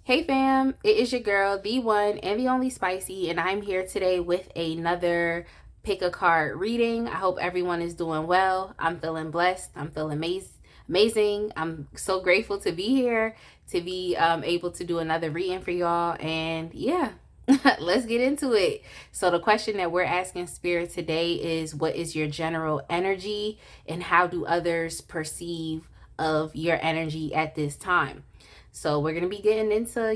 Hey fam, it is your girl, the one and the only Spicy, and I'm here today with another pick a card reading. I hope everyone is doing well. I'm feeling blessed. I'm feeling amazing. I'm so grateful to be here, to be able to do another reading for y'all. And yeah, let's get into it. So the question that we're asking Spirit today is, what is your general energy and how do others perceive of your energy at this time? So we're going to be getting into,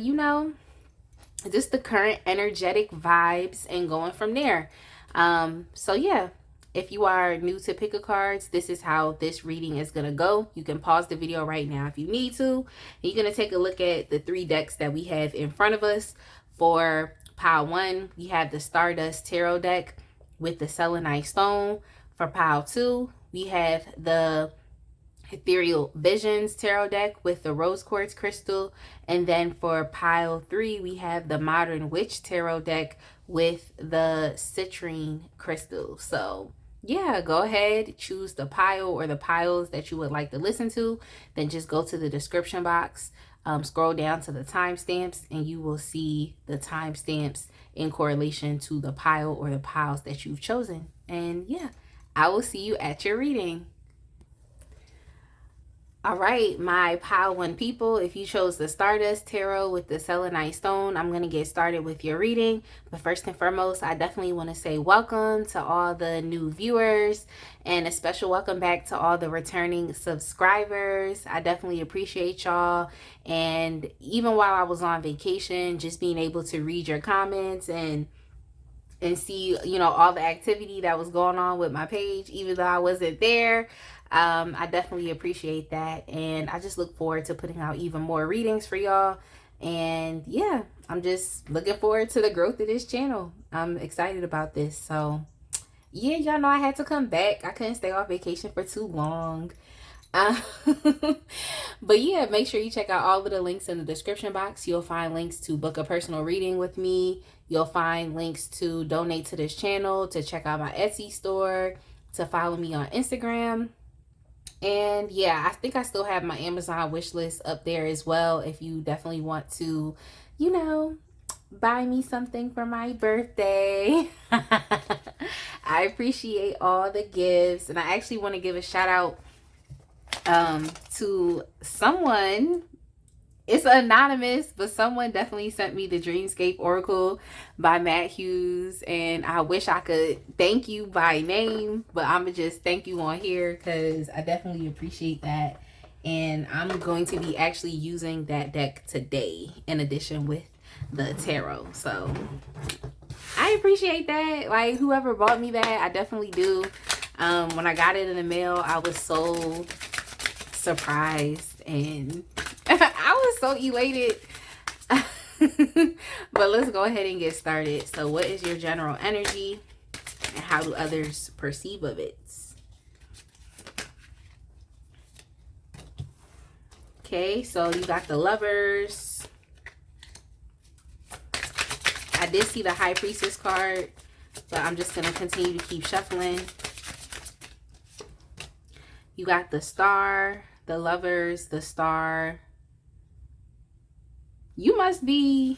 just the current energetic vibes and going from there. So yeah, if you are new to pick a cards, this is how this reading is going to go. You can pause the video right now if you need to. You're going to take a look at the 3 decks that we have in front of us. For pile 1, we have the Stardust Tarot deck with the Selenite Stone. For pile 2, we have the Ethereal Visions Tarot deck with the Rose Quartz Crystal. And then for pile 3, we have the Modern Witch Tarot deck with the Citrine Crystal. So yeah, go ahead, choose the pile or the piles that you would like to listen to. Then just go to the description box, scroll down to the timestamps, and you will see the timestamps in correlation to the pile or the piles that you've chosen. And yeah, I will see you at your reading. All right, my pile 1 people, if you chose the Stardust Tarot with the Selenite Stone, I'm going to get started with your reading. But first and foremost, I definitely want to say welcome to all the new viewers and a special welcome back to all the returning subscribers. I definitely appreciate y'all. And even while I was on vacation, just being able to read your comments and see, all the activity that was going on with my page, even though I wasn't there. I definitely appreciate that. And I just look forward to putting out even more readings for y'all. And yeah, I'm just looking forward to the growth of this channel. I'm excited about this. So yeah, y'all know I had to come back. I couldn't stay off vacation for too long. But yeah, make sure you check out all of the links in the description box. You'll find links to book a personal reading with me. You'll find links to donate to this channel, to check out my Etsy store, to follow me on Instagram. And yeah, I think I still have my Amazon wish list up there as well if you definitely want to, buy me something for my birthday. I appreciate all the gifts. And I actually want to give a shout out to someone. It's anonymous, but someone definitely sent me the Dreamscape Oracle by Matt Hughes, and I wish I could thank you by name, but I'm gonna just thank you on here because I definitely appreciate that. And I'm going to be actually using that deck today in addition with the tarot. So I appreciate that. Like, whoever bought me that, I definitely do. When I got it in the mail, I was so surprised and I was so elated. But let's go ahead and get started. So what is your general energy and how do others perceive of it? Okay, so you got the Lovers. I did see the High Priestess card, but I'm just going to continue to keep shuffling. You got the Star, the Lovers, the Star. You must be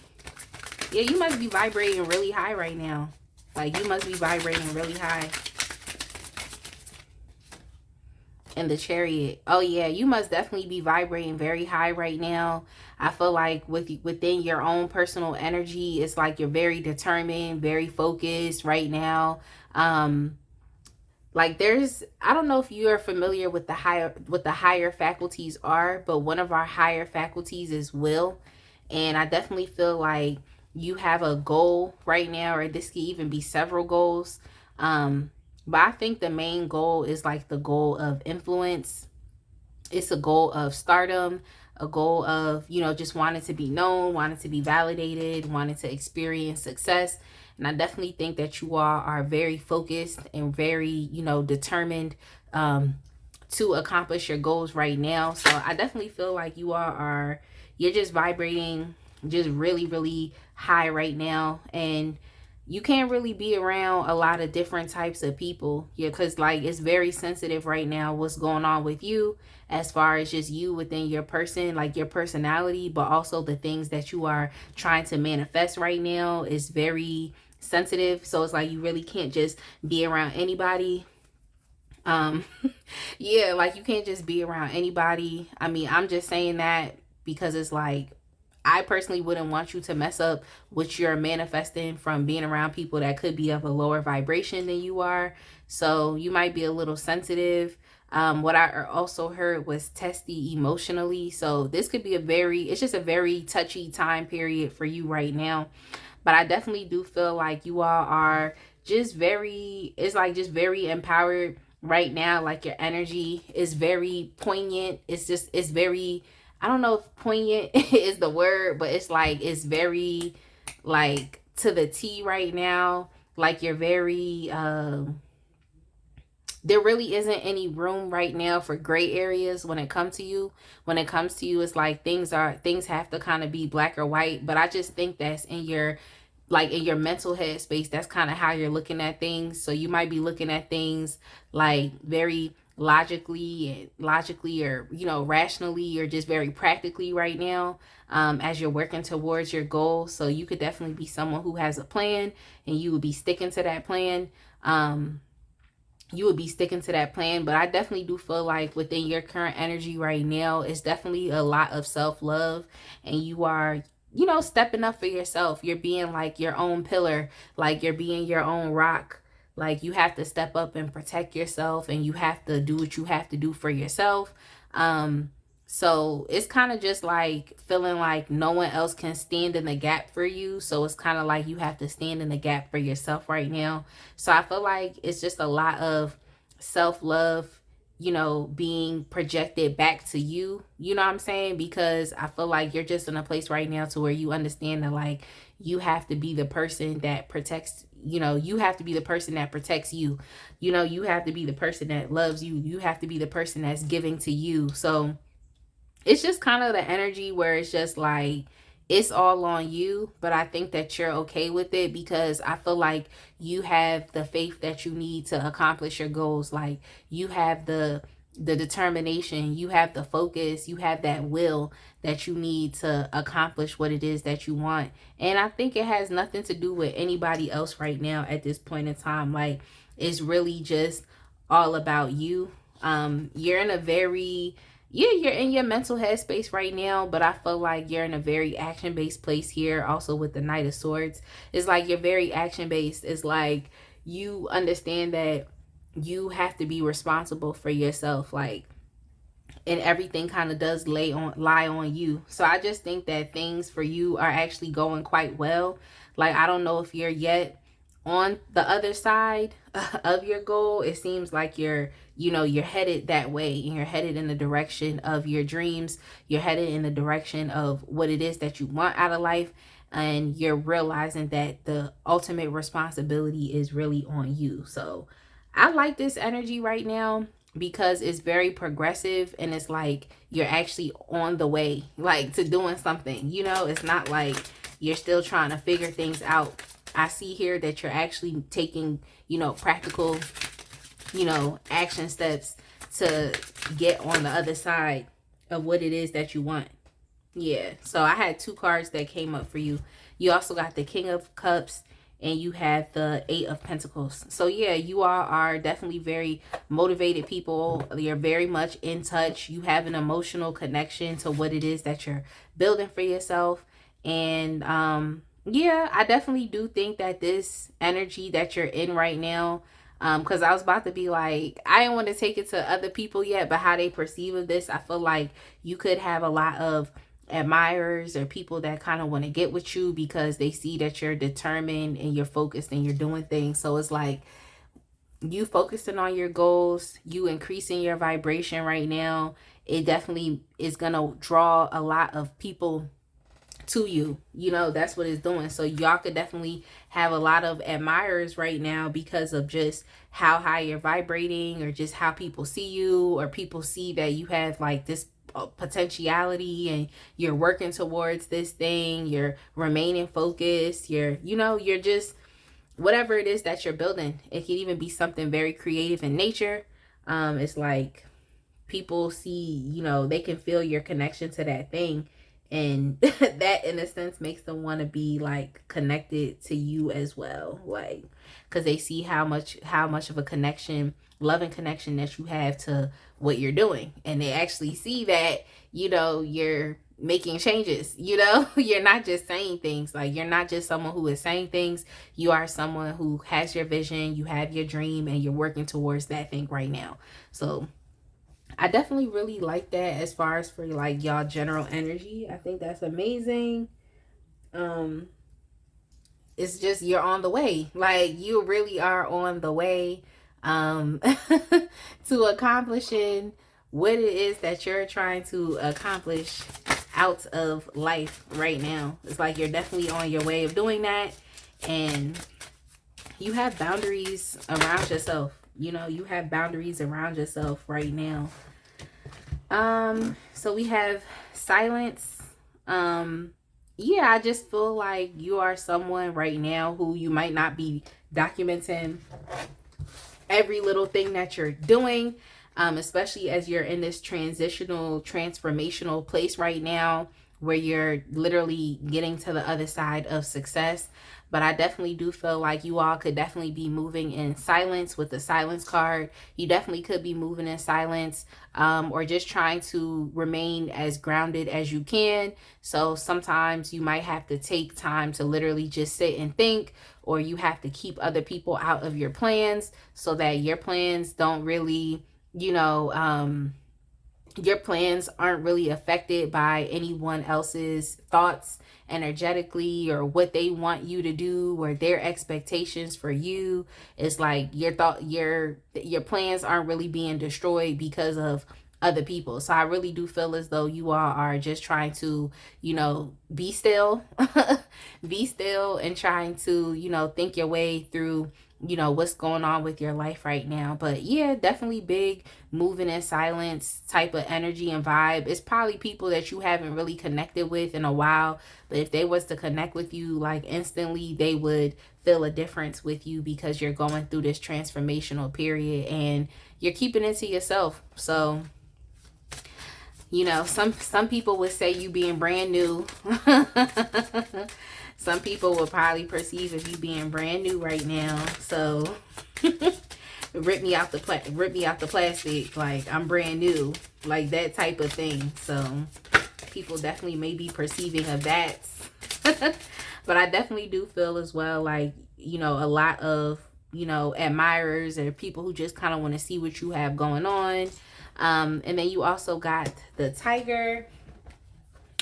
vibrating really high right now. Like, you must be vibrating really high. And the Chariot. Oh yeah, you must definitely be vibrating very high right now. I feel like within your own personal energy, it's like you're very determined, very focused right now. Like, I don't know if you are familiar with the higher faculties are, but one of our higher faculties is will. And I definitely feel like you have a goal right now, or this could even be several goals. But I think the main goal is like the goal of influence. It's a goal of stardom, a goal of, just wanting to be known, wanting to be validated, wanting to experience success. And I definitely think that you all are very focused and very, determined to accomplish your goals right now. So I definitely feel like you're just vibrating just really, really high right now. And you can't really be around a lot of different types of people. Yeah, because like it's very sensitive right now what's going on with you, as far as just you within your person, like your personality, but also the things that you are trying to manifest right now is very sensitive. So it's like you really can't just be around anybody. um yeah, like you can't just be around anybody. I mean, I'm just saying that because it's like I personally wouldn't want you to mess up what you're manifesting from being around people that could be of a lower vibration than you are. So you might be a little sensitive. What I also heard was testy emotionally. So this could be it's just a very touchy time period for you right now. But I definitely do feel like you all are just it's like just very empowered right now. Like your energy is very poignant. It's very, I don't know if poignant is the word, but it's like, it's very like to the T right now. Like you're very, there really isn't any room right now for gray areas when it comes to you. When it comes to you, it's like things have to kind of be black or white. But I just think that's in your, like in your mental headspace, that's kind of how you're looking at things. So you might be looking at things like very logically, or rationally, or just very practically right now, as you're working towards your goal. So you could definitely be someone who has a plan, and you would be sticking to that plan. But I definitely do feel like within your current energy right now, it's definitely a lot of self-love, and you are stepping up for yourself. You're being like your own pillar, like you're being your own rock. Like you have to step up and protect yourself, and you have to do what you have to do for yourself. So it's kind of just like feeling like no one else can stand in the gap for you. So it's kind of like you have to stand in the gap for yourself right now. So I feel like it's just a lot of self-love, being projected back to you. You know what I'm saying? Because I feel like you're just in a place right now to where you understand that like you have to be the person that protects, you have to be the person that protects you. You have to be the person that loves you. You have to be the person that's giving to you. So it's just kind of the energy where it's just like it's all on you, but I think that you're okay with it because I feel like you have the faith that you need to accomplish your goals. Like you have the determination, you have the focus, you have that will that you need to accomplish what it is that you want. And I think it has nothing to do with anybody else right now at this point in time. Like it's really just all about you. You're in a very, you're in your mental headspace right now, but I feel like you're in a very action-based place here. Also with the Knight of Swords, it's like you're very action-based. It's like you understand that you have to be responsible for yourself, like, and everything kind of does lie on you. So I just think that things for you are actually going quite well. Like I don't know if you're yet on the other side of your goal. It seems like you're headed that way, and you're headed in the direction of your dreams. You're headed in the direction of what it is that you want out of life, and you're realizing that the ultimate responsibility is really on you. So I like this energy right now because it's very progressive, and it's like you're actually on the way, like, to doing something. It's not like you're still trying to figure things out. I see here that you're actually taking, practical, action steps to get on the other side of what it is that you want. Yeah. So I had two cards that came up for you. You also got the King of Cups, and you have the Eight of Pentacles. So yeah, you all are definitely very motivated people. You're very much in touch. You have an emotional connection to what it is that you're building for yourself. And yeah, I definitely do think that this energy that you're in right now, because I was about to be like, I didn't want to take it to other people yet, but how they perceive of this, I feel like you could have a lot of admirers or people that kind of want to get with you because they see that you're determined and you're focused and you're doing things. So it's like you focusing on your goals, you increasing your vibration right now. It definitely is going to draw a lot of people to you. That's what it's doing. So y'all could definitely have a lot of admirers right now because of just how high you're vibrating, or just how people see you, or people see that you have like this potentiality and you're working towards this thing. You're remaining focused. You're just whatever it is that you're building. It can even be something very creative in nature. It's like people see, you know, they can feel your connection to that thing, and that in a sense makes them want to be like connected to you as well, like because they see how much of a connection, loving connection that you have to what you're doing, and they actually see that, you know, you're making changes, you know. You're not just saying things, like you're not just someone who is saying things, you are someone who has your vision, you have your dream, and you're working towards that thing right now. So I definitely really like that as far as for like y'all general energy. I think that's amazing. Um it's just you're on the way. Like you really are on the way to accomplishing what it is that you're trying to accomplish out of life right now. It's like you're definitely on your way of doing that, and you have boundaries around yourself. You know, you have boundaries around yourself right now. So we have silence. Yeah, I just feel like you are someone right now who you might not be documenting every little thing that you're doing, especially as you're in this transformational place right now where you're literally getting to the other side of success. But I definitely do feel like you all could definitely be moving in silence with the silence card. You definitely could be moving in silence, or just trying to remain as grounded as you can. So sometimes you might have to take time to literally just sit and think, or you have to keep other people out of your plans so that your plans don't really, you know, your plans aren't really affected by anyone else's thoughts energetically, or what they want you to do, or their expectations for you. It's like your plans aren't really being destroyed because of other people. So I really do feel as though you all are just trying to, you know, be still, be still, and trying to, you know, think your way through, you know, what's going on with your life right now. But yeah, definitely big moving in silence type of energy and vibe. It's probably people that you haven't really connected with in a while, but if they was to connect with you, like instantly they would feel a difference with you, because you're going through this transformational period and you're keeping it to yourself. So, you know, some people would say you being brand new. Some people will probably perceive of you being brand new right now. So rip me out the plastic, like I'm brand new, like that type of thing. So people definitely may be perceiving of that. But I definitely do feel as well like, you know, a lot of, you know, admirers or people who just kind of want to see what you have going on. And then you also got the tiger.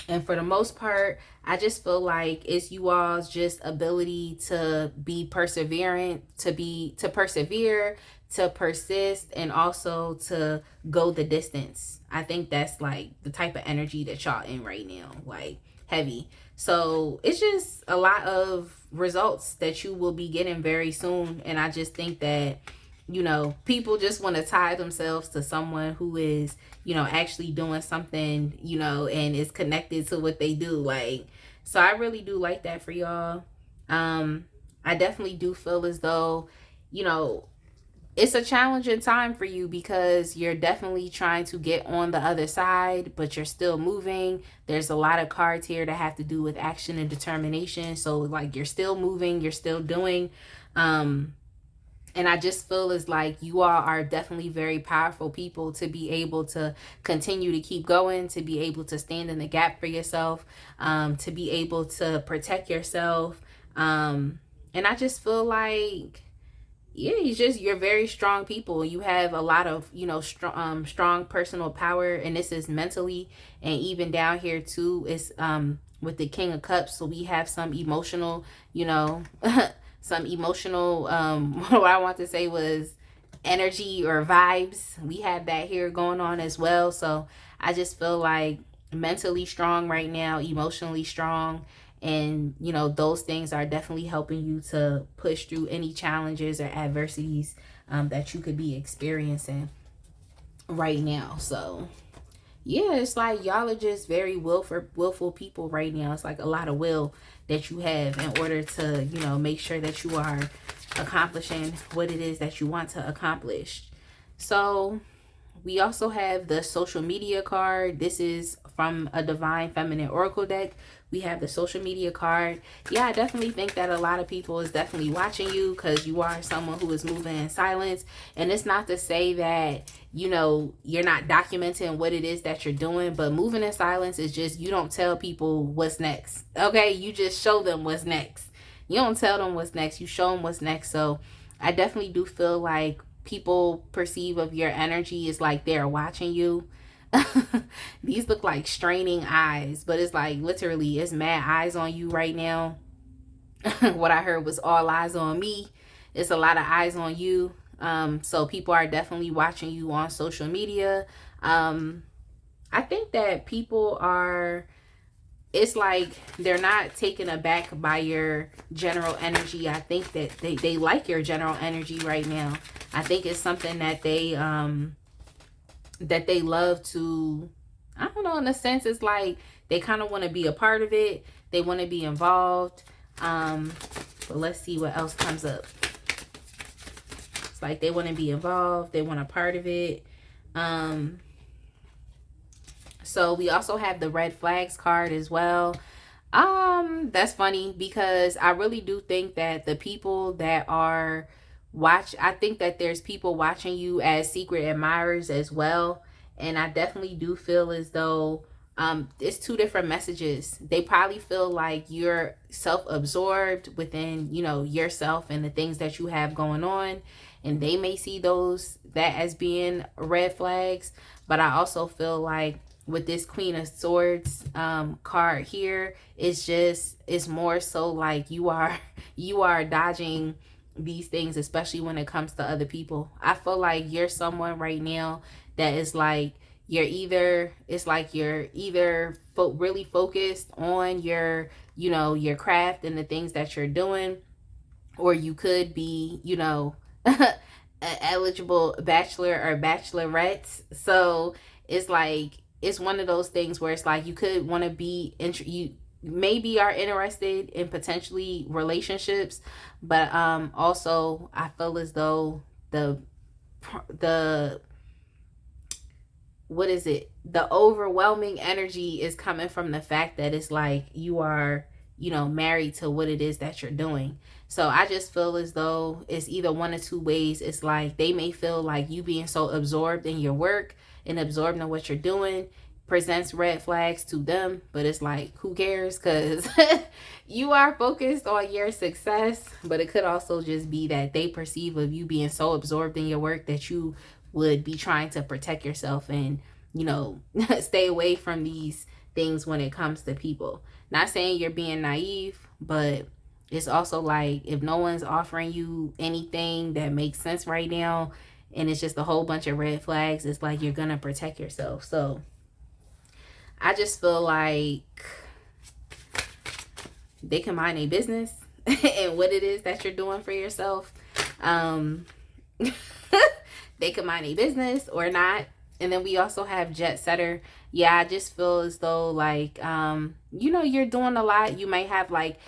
And for the most part, I just feel like it's you all's just ability to be perseverant, to persevere, to persist, and also to go the distance. I think that's like the type of energy that y'all in right now, like heavy. So it's just a lot of results that you will be getting very soon. And I just think that, you know, people just want to tie themselves to someone who is, you know, actually doing something, you know, and is connected to what they do. Like, so I really do like that for y'all. I definitely do feel as though, you know, it's a challenging time for you because you're definitely trying to get on the other side, but you're still moving. There's a lot of cards here that have to do with action and determination. So like you're still moving, you're still doing, and I just feel as like you all are definitely very powerful people to be able to continue to keep going, to be able to stand in the gap for yourself, to be able to protect yourself. And I just feel like, yeah, you're very strong people. You have a lot of, you know, strong personal power, and this is mentally, and even down here too is with the King of Cups. So we have some emotional, you know, some emotional, what I want to say was energy or vibes. We have that here going on as well. So I just feel like mentally strong right now, emotionally strong. And, you know, those things are definitely helping you to push through any challenges or adversities that you could be experiencing right now. So, Yeah, it's like y'all are just very willful people right now. It's like a lot of will that you have in order to, you know, make sure that you are accomplishing what it is that you want to accomplish. So we also have the social media card. This is from a Divine Feminine Oracle deck. We have the social media card. Yeah, I definitely think that a lot of people is definitely watching you because you are someone who is moving in silence. And it's not to say that, you know, you're not documenting what it is that you're doing, but moving in silence is just, you don't tell people what's next. Okay, you just show them what's next. You don't tell them what's next, you show them what's next. So I definitely do feel like people perceive of your energy is like they're watching you. These look like straining eyes, but it's like literally it's mad eyes on you right now. What I heard was all eyes on me. It's a lot of eyes on you. So people are definitely watching you on social media. I think that people are, it's like they're not taken aback by your general energy. I think that they like your general energy right now. I think it's something that they love to, I don't know, in a sense it's like they kind of want to be a part of it. They want to be involved. But let's see what else comes up. It's like they want to be involved, they want a part of it. So we also have the red flags card as well. That's funny because I really do think that the people that are I think that there's people watching you as secret admirers as well. And I definitely do feel as though it's two different messages. They probably feel like you're self-absorbed within, you know, yourself and the things that you have going on, and they may see that as being red flags. But I also feel like with this Queen of Swords card here, it's more so like you are dodging these things, especially when it comes to other people. I feel like you're someone right now that is like you're either really focused on your, you know, your craft and the things that you're doing, or you could be, you know, an eligible bachelor or bachelorette. So it's like it's one of those things where it's like you could want to be you maybe are interested in potentially relationships, but also I feel as though the what is it, the overwhelming energy is coming from the fact that it's like you are, you know, married to what it is that you're doing. So I just feel as though it's either one or two ways. It's like they may feel like you being so absorbed in your work and absorbed in what you're doing presents red flags to them, but it's like who cares, because you are focused on your success. But it could also just be that they perceive of you being so absorbed in your work that you would be trying to protect yourself and, you know, stay away from these things when it comes to people. Not saying you're being naive, but it's also like if no one's offering you anything that makes sense right now and it's just a whole bunch of red flags, it's like you're gonna protect yourself. So I just feel like they can mind their business and what it is that you're doing for yourself. They can mind their business or not. And then we also have jet setter. Yeah, I just feel as though like you know, you're doing a lot. You might have like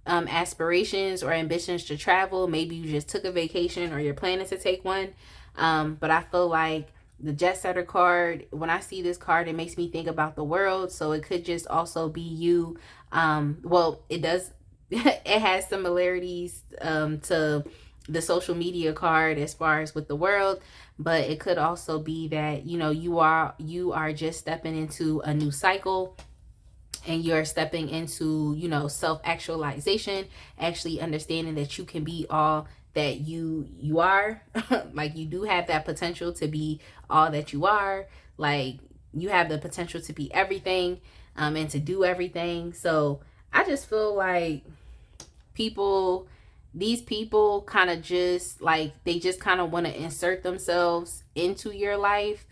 aspirations or ambitions to travel. Maybe you just took a vacation or you're planning to take one. But I feel like the jet setter card, when I see this card, it makes me think about the world. So it could just also be you. Well, it does. It has similarities to the social media card as far as with the world, but it could also be that, you know, you are just stepping into a new cycle and you're stepping into, you know, self-actualization, actually understanding that you can be all that you are. Like you do have that potential to be all that you are. Like you have the potential to be everything and to do everything. So I just feel like these people kind of just like they just kind of want to insert themselves into your life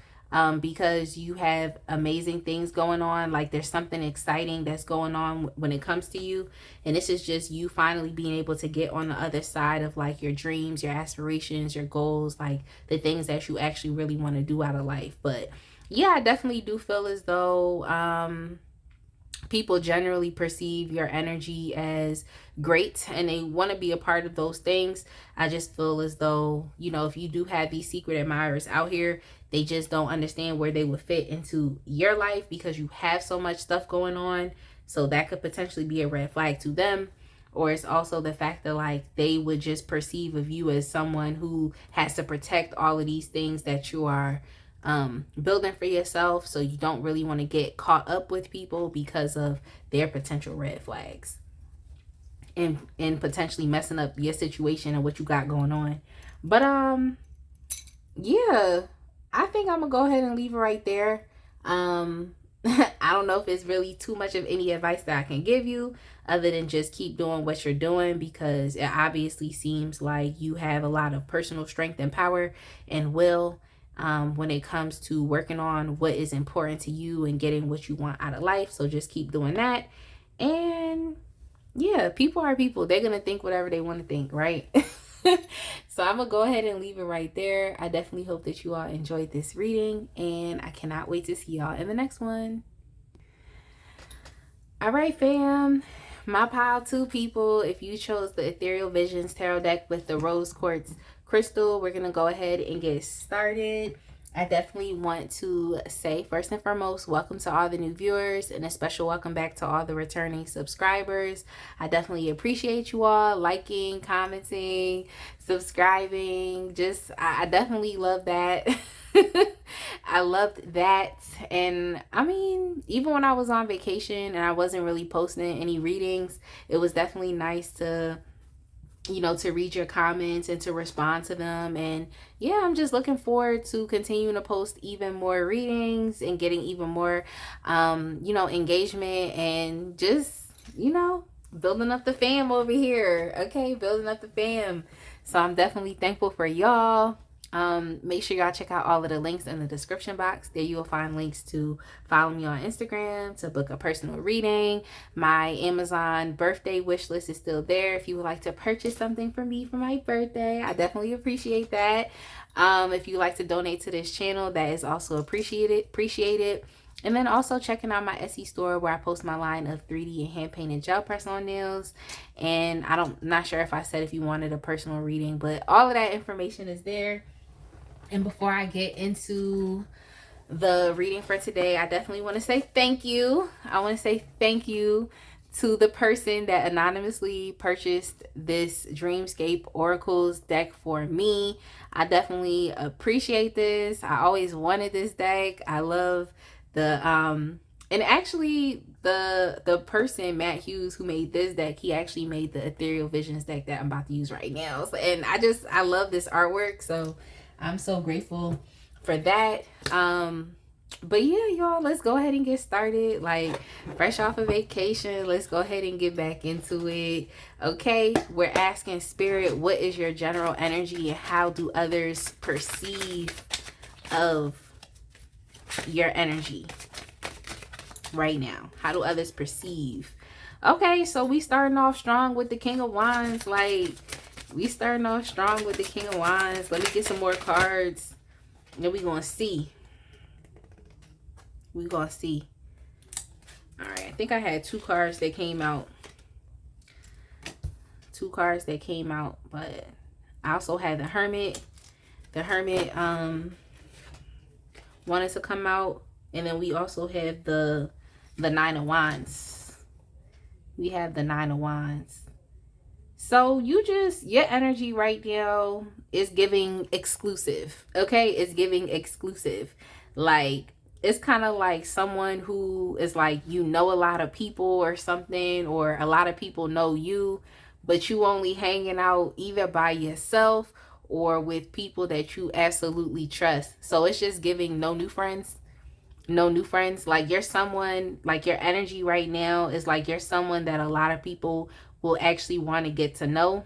because you have amazing things going on. Like there's something exciting that's going on when it comes to you, and this is just you finally being able to get on the other side of like your dreams, your aspirations, your goals, like the things that you actually really want to do out of life. But yeah, I definitely do feel as though people generally perceive your energy as great and they want to be a part of those things. I just feel as though, you know, if you do have these secret admirers out here, they just don't understand where they would fit into your life because you have so much stuff going on. So that could potentially be a red flag to them. Or it's also the fact that like they would just perceive of you as someone who has to protect all of these things that you are building for yourself. So you don't really want to get caught up with people because of their potential red flags and potentially messing up your situation and what you got going on. But yeah, I think I'm gonna go ahead and leave it right there. I don't know if it's really too much of any advice that I can give you other than just keep doing what you're doing, because it obviously seems like you have a lot of personal strength and power and will when it comes to working on what is important to you and getting what you want out of life. So just keep doing that. And yeah, people are people. They're going to think whatever they want to think, right? So I'm going to go ahead and leave it right there. I definitely hope that you all enjoyed this reading, and I cannot wait to see y'all in the next one. All right, fam. My pile two people, if you chose the Ethereal Visions Tarot deck with the Rose Quartz Crystal, we're going to go ahead and get started. I definitely want to say, first and foremost, welcome to all the new viewers and a special welcome back to all the returning subscribers. I definitely appreciate you all liking, commenting, subscribing. I definitely love that. I loved that. And I mean, even when I was on vacation and I wasn't really posting any readings, it was definitely nice to, you know, to read your comments and to respond to them. And yeah, I'm just looking forward to continuing to post even more readings and getting even more you know, engagement and just, you know, building up the fam over here. Okay, building up the fam. So I'm definitely thankful for y'all. Make sure y'all check out all of the links in the description box. There you will find links to follow me on Instagram, to book a personal reading. My Amazon birthday wish list is still there if you would like to purchase something for me for my birthday. I definitely appreciate that. If you like to donate to this channel, that is also appreciated. And then also checking out my Etsy store where I post my line of 3D and hand painted gel press on nails. And not sure if I said if you wanted a personal reading, but all of that information is there. And before I get into the reading for today, I definitely want to say thank you. I want to say thank you to the person that anonymously purchased this Dreamscape Oracles deck for me. I definitely appreciate this. I always wanted this deck. I love the and actually the person, Matt Hughes, who made this deck, he actually made the Ethereal Visions deck that I'm about to use right now. So, and I love this artwork, so I'm so grateful for that. But yeah, y'all, let's go ahead and get started. Like, fresh off of vacation, let's go ahead and get back into it. Okay, we're asking Spirit, what is your general energy and how do others perceive of your energy right now? How do others perceive? Okay, so we starting off strong with the King of Wands. Like, we starting off strong with the King of Wands. Let me get some more cards. Then we gonna see. We gonna see. All right, I think I had two cards that came out. Two cards that came out, but I also had the Hermit. The Hermit wanted to come out, and then we also have the Nine of Wands. We have the Nine of Wands. So your energy right now is giving exclusive. Okay, it's giving exclusive. Like, it's kind of like someone who is like, you know, a lot of people or something, or a lot of people know you, but you only hanging out either by yourself or with people that you absolutely trust. So it's just giving no new friends. No new friends. Like, you're someone, like, your energy right now is like you're someone that a lot of people will actually want to get to know.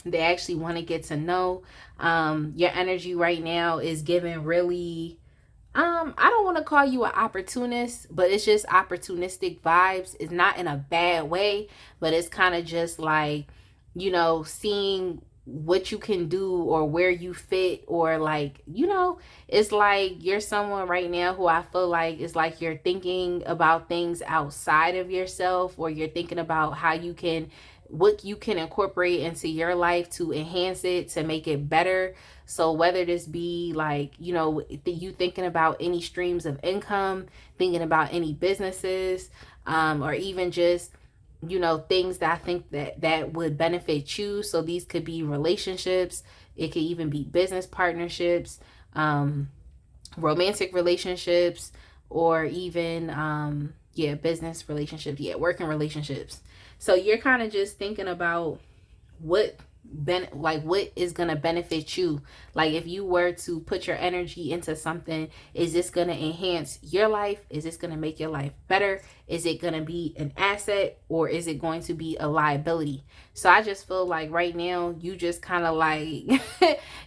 They actually want to get to know. Your energy right now is giving really, I don't want to call you an opportunist, but it's just opportunistic vibes. It's not in a bad way, but it's kind of just like, you know, seeing what you can do or where you fit, or like, you know, it's like you're someone right now who I feel like it's like you're thinking about things outside of yourself, or you're thinking about how you can, what you can incorporate into your life to enhance it, to make it better. So whether this be like, you know, you thinking about any streams of income, thinking about any businesses, or even just, you know, things that I think that would benefit you. So these could be relationships, it could even be business partnerships, romantic relationships, or even yeah, business relationships, yeah, working relationships. So you're kind of just thinking about what like what is going to benefit you. Like if you were to put your energy into something, is this going to enhance your life? Is this going to make your life better? Is it going to be an asset, or is it going to be a liability? So I just feel like right now you just kind of like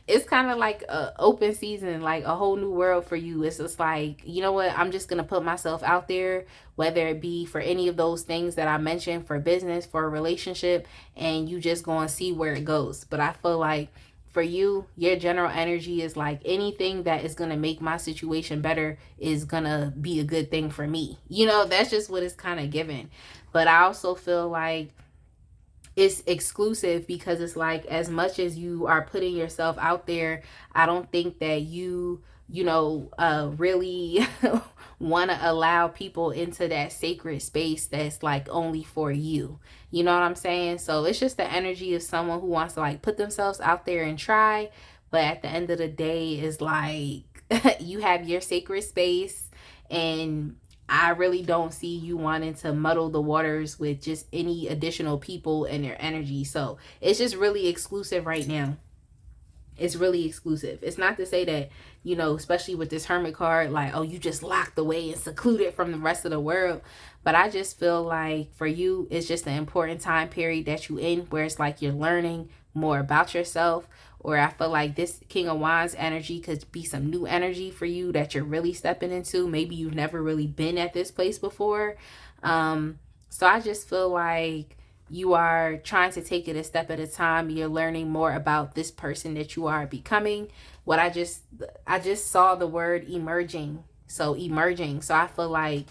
it's kind of like a open season, like a whole new world for you. It's just like, you know what, I'm just going to put myself out there, whether it be for any of those things that I mentioned, for business, for a relationship, and you just go and see where it goes. But I feel like for you, your general energy is like, anything that is going to make my situation better is going to be a good thing for me. You know, that's just what it's kind of given. But I also feel like it's exclusive, because it's like, as much as you are putting yourself out there, I don't think that you know, really want to allow people into that sacred space that's like only for you. You know what I'm saying? So it's just the energy of someone who wants to like put themselves out there and try, but at the end of the day is like you have your sacred space, and I really don't see you wanting to muddle the waters with just any additional people and their energy. So it's just really exclusive right now. It's really exclusive. It's not to say that, you know, especially with this hermit card, like, oh, you just locked away and secluded from the rest of the world. But I just feel like for you, it's just an important time period that you in, where it's like you're learning more about yourself. Or I feel like this King of Wands energy could be some new energy for you that you're really stepping into. Maybe you've never really been at this place before. So I just feel like you are trying to take it a step at a time. You're learning more about this person that you are becoming. What I just saw the word emerging. So emerging. So I feel like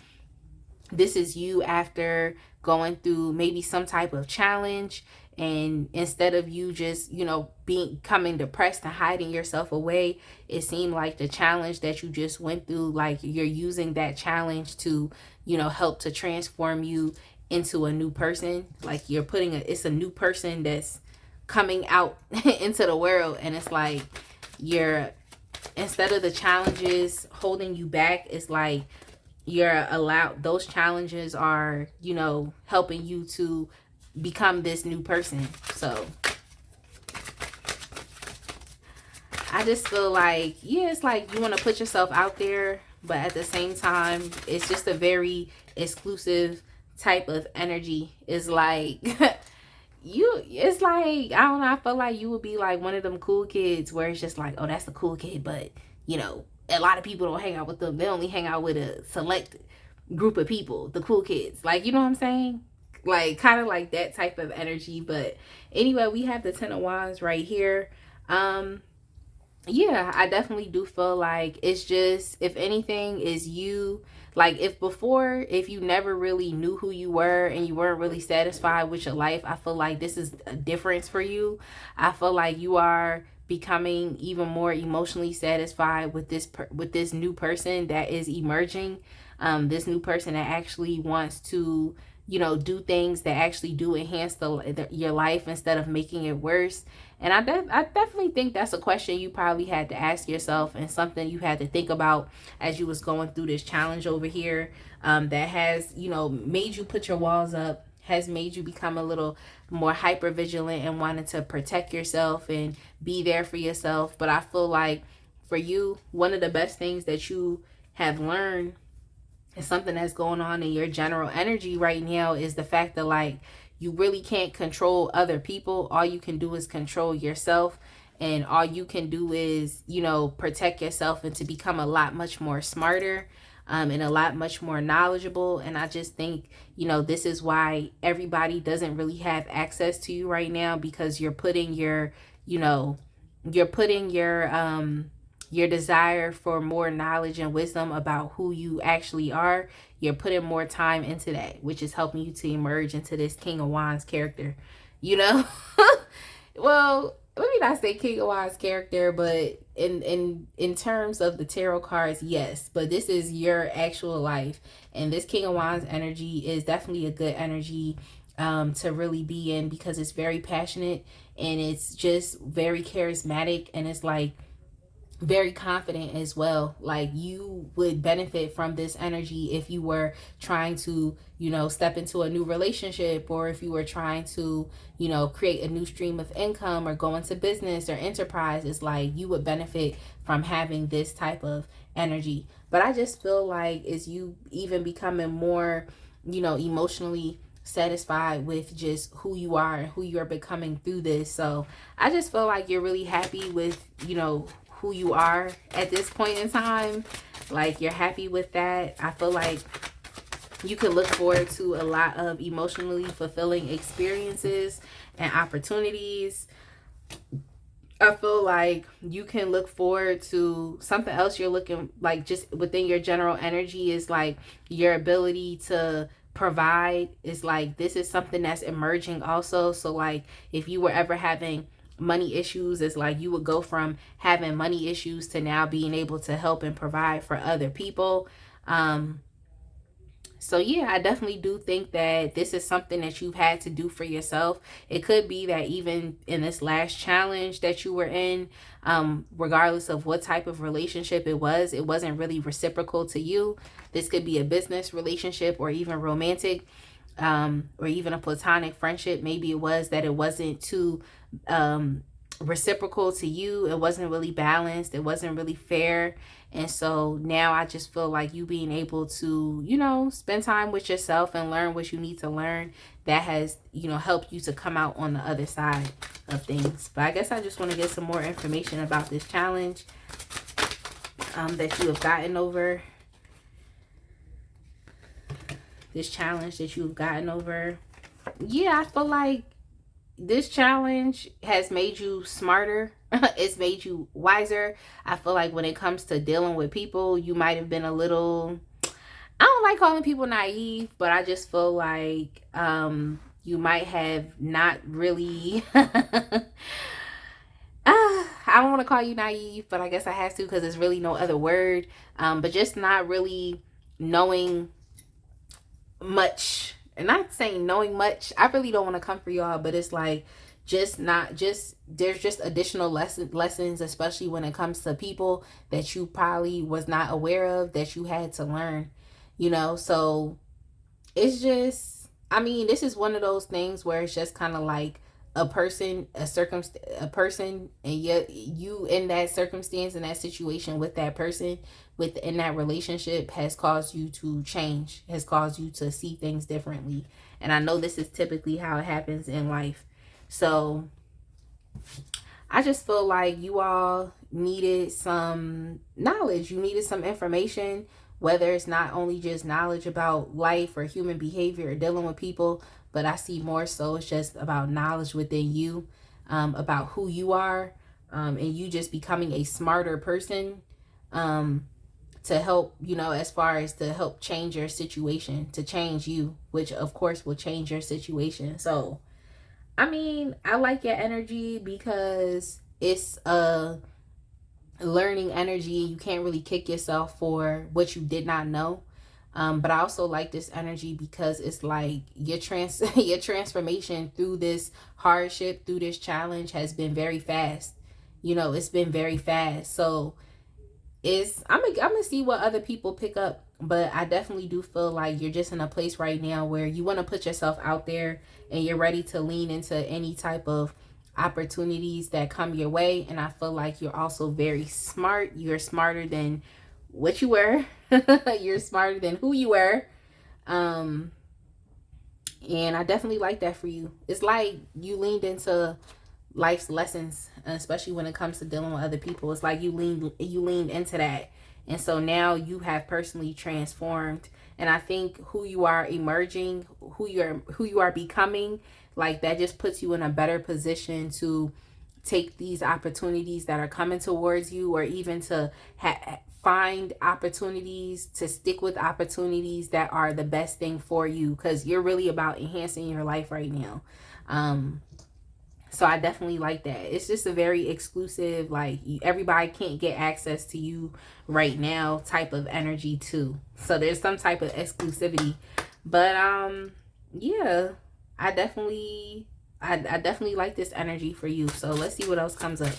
this is you after going through maybe some type of challenge, and instead of you just, you know, becoming depressed and hiding yourself away, it seemed like the challenge that you just went through, like you're using that challenge to, you know, help to transform you into a new person. Like you're putting it's a new person that's coming out into the world, and it's like you're, instead of the challenges holding you back, it's like you're allowed, those challenges are, you know, helping you to become this new person. So I just feel like, yeah, it's like you want to put yourself out there, but at the same time, it's just a very exclusive type of energy. It's like it's like, I don't know, I feel like you would be like one of them cool kids where it's just like, oh, that's the cool kid, but you know, a lot of people don't hang out with them. They only hang out with a select group of people, the cool kids. Like, you know what I'm saying? Like kind of like that type of energy. But anyway, we have the Ten of Wands right here. Yeah, I definitely do feel like it's just, if anything, is you, like if before, if you never really knew who you were and you weren't really satisfied with your life, I feel like this is a difference for you. I feel like you are becoming even more emotionally satisfied with this new person that is emerging, this new person that actually wants to, you know, do things that actually do enhance your life instead of making it worse. And I definitely think that's a question you probably had to ask yourself, and something you had to think about as you was going through this challenge over here, that has, you know, made you put your walls up, has made you become a little more hyper vigilant and wanting to protect yourself and be there for yourself. But I feel like for you, one of the best things that you have learned, and something that's going on in your general energy right now, is the fact that like you really can't control other people. All you can do is control yourself, and all you can do is, you know, protect yourself and to become a lot much more smarter, and a lot much more knowledgeable. And I just think, you know, this is why everybody doesn't really have access to you right now, because you're putting your you know, you're putting your desire for more knowledge and wisdom about who you actually are, you're putting more time into that, which is helping you to emerge into this King of Wands character, you know. Well, let me not say King of Wands character, but in terms of the tarot cards, yes, but this is your actual life, and this King of Wands energy is definitely a good energy to really be in, because it's very passionate and it's just very charismatic, and it's like very confident as well. Like, you would benefit from this energy if you were trying to, you know, step into a new relationship, or if you were trying to, you know, create a new stream of income or go into business or enterprise. It's like you would benefit from having this type of energy. But I just feel like it's you even becoming more, you know, emotionally satisfied with just who you are and who you are becoming through this. So I just feel like you're really happy with, you know, who you are at this point in time. Like, you're happy with that. I feel like you can look forward to a lot of emotionally fulfilling experiences and opportunities. I feel like you can look forward to something else. You're looking like, just within your general energy, is like your ability to provide. Is like, this is something that's emerging also. So like, if you were ever having money issues, it's like you would go from having money issues to now being able to help and provide for other people. So yeah, I definitely do think that this is something that you've had to do for yourself. It could be that even in this last challenge that you were in, regardless of what type of relationship it wasn't really reciprocal to you. This could be a business relationship or even romantic, or even a platonic friendship. Maybe it was that it wasn't too reciprocal to you. It wasn't really balanced. It wasn't really fair. And so now I just feel like you being able to, you know, spend time with yourself and learn what you need to learn, that has, you know, helped you to come out on the other side of things. But I guess I just want to get some more information about this challenge that you have gotten over. This challenge that you've gotten over. Yeah, I feel like this challenge has made you smarter. It's made you wiser. I feel like when it comes to dealing with people, you might have been a little, I don't like calling people naive, but I just feel like you might have not really I don't want to call you naive, but I guess I have to, because there's really no other word. But just not really knowing much. And not saying knowing much, I really don't want to come for y'all, but it's like, just not just, there's just additional lessons, especially when it comes to people that you probably was not aware of, that you had to learn, you know. So it's just, I mean, this is one of those things where it's just kind of like a person, a person, and yet you in that circumstance, in that situation with that person, within that relationship, has caused you to change, has caused you to see things differently. And I know this is typically how it happens in life. So I just feel like you all needed some knowledge. You needed some information, whether it's not only just knowledge about life or human behavior or dealing with people, but I see more so it's just about knowledge within you, about who you are, and you just becoming a smarter person, to help, you know, as far as to help change your situation, to change you, which of course will change your situation. So I mean, I like your energy because it's a learning energy. You can't really kick yourself for what you did not know. But I also like this energy because it's like your your transformation through this hardship, through this challenge, has been very fast. You know, it's been very fast. So I'm gonna see what other people pick up, but I definitely do feel like you're just in a place right now where you want to put yourself out there, and you're ready to lean into any type of opportunities that come your way. And I feel like you're also very smart. You're smarter than what you were. You're smarter than who you were. And I definitely like that for you. It's like you leaned into life's lessons, especially when it comes to dealing with other people. It's like you leaned into that, and so now you have personally transformed. And I think who you are emerging, who you are becoming, like that just puts you in a better position to take these opportunities that are coming towards you, or even to find opportunities, to stick with opportunities that are the best thing for you, because you're really about enhancing your life right now. So I definitely like that. It's just a very exclusive, like, everybody can't get access to you right now type of energy too. So there's some type of exclusivity. But yeah, I definitely like this energy for you. So let's see what else comes up.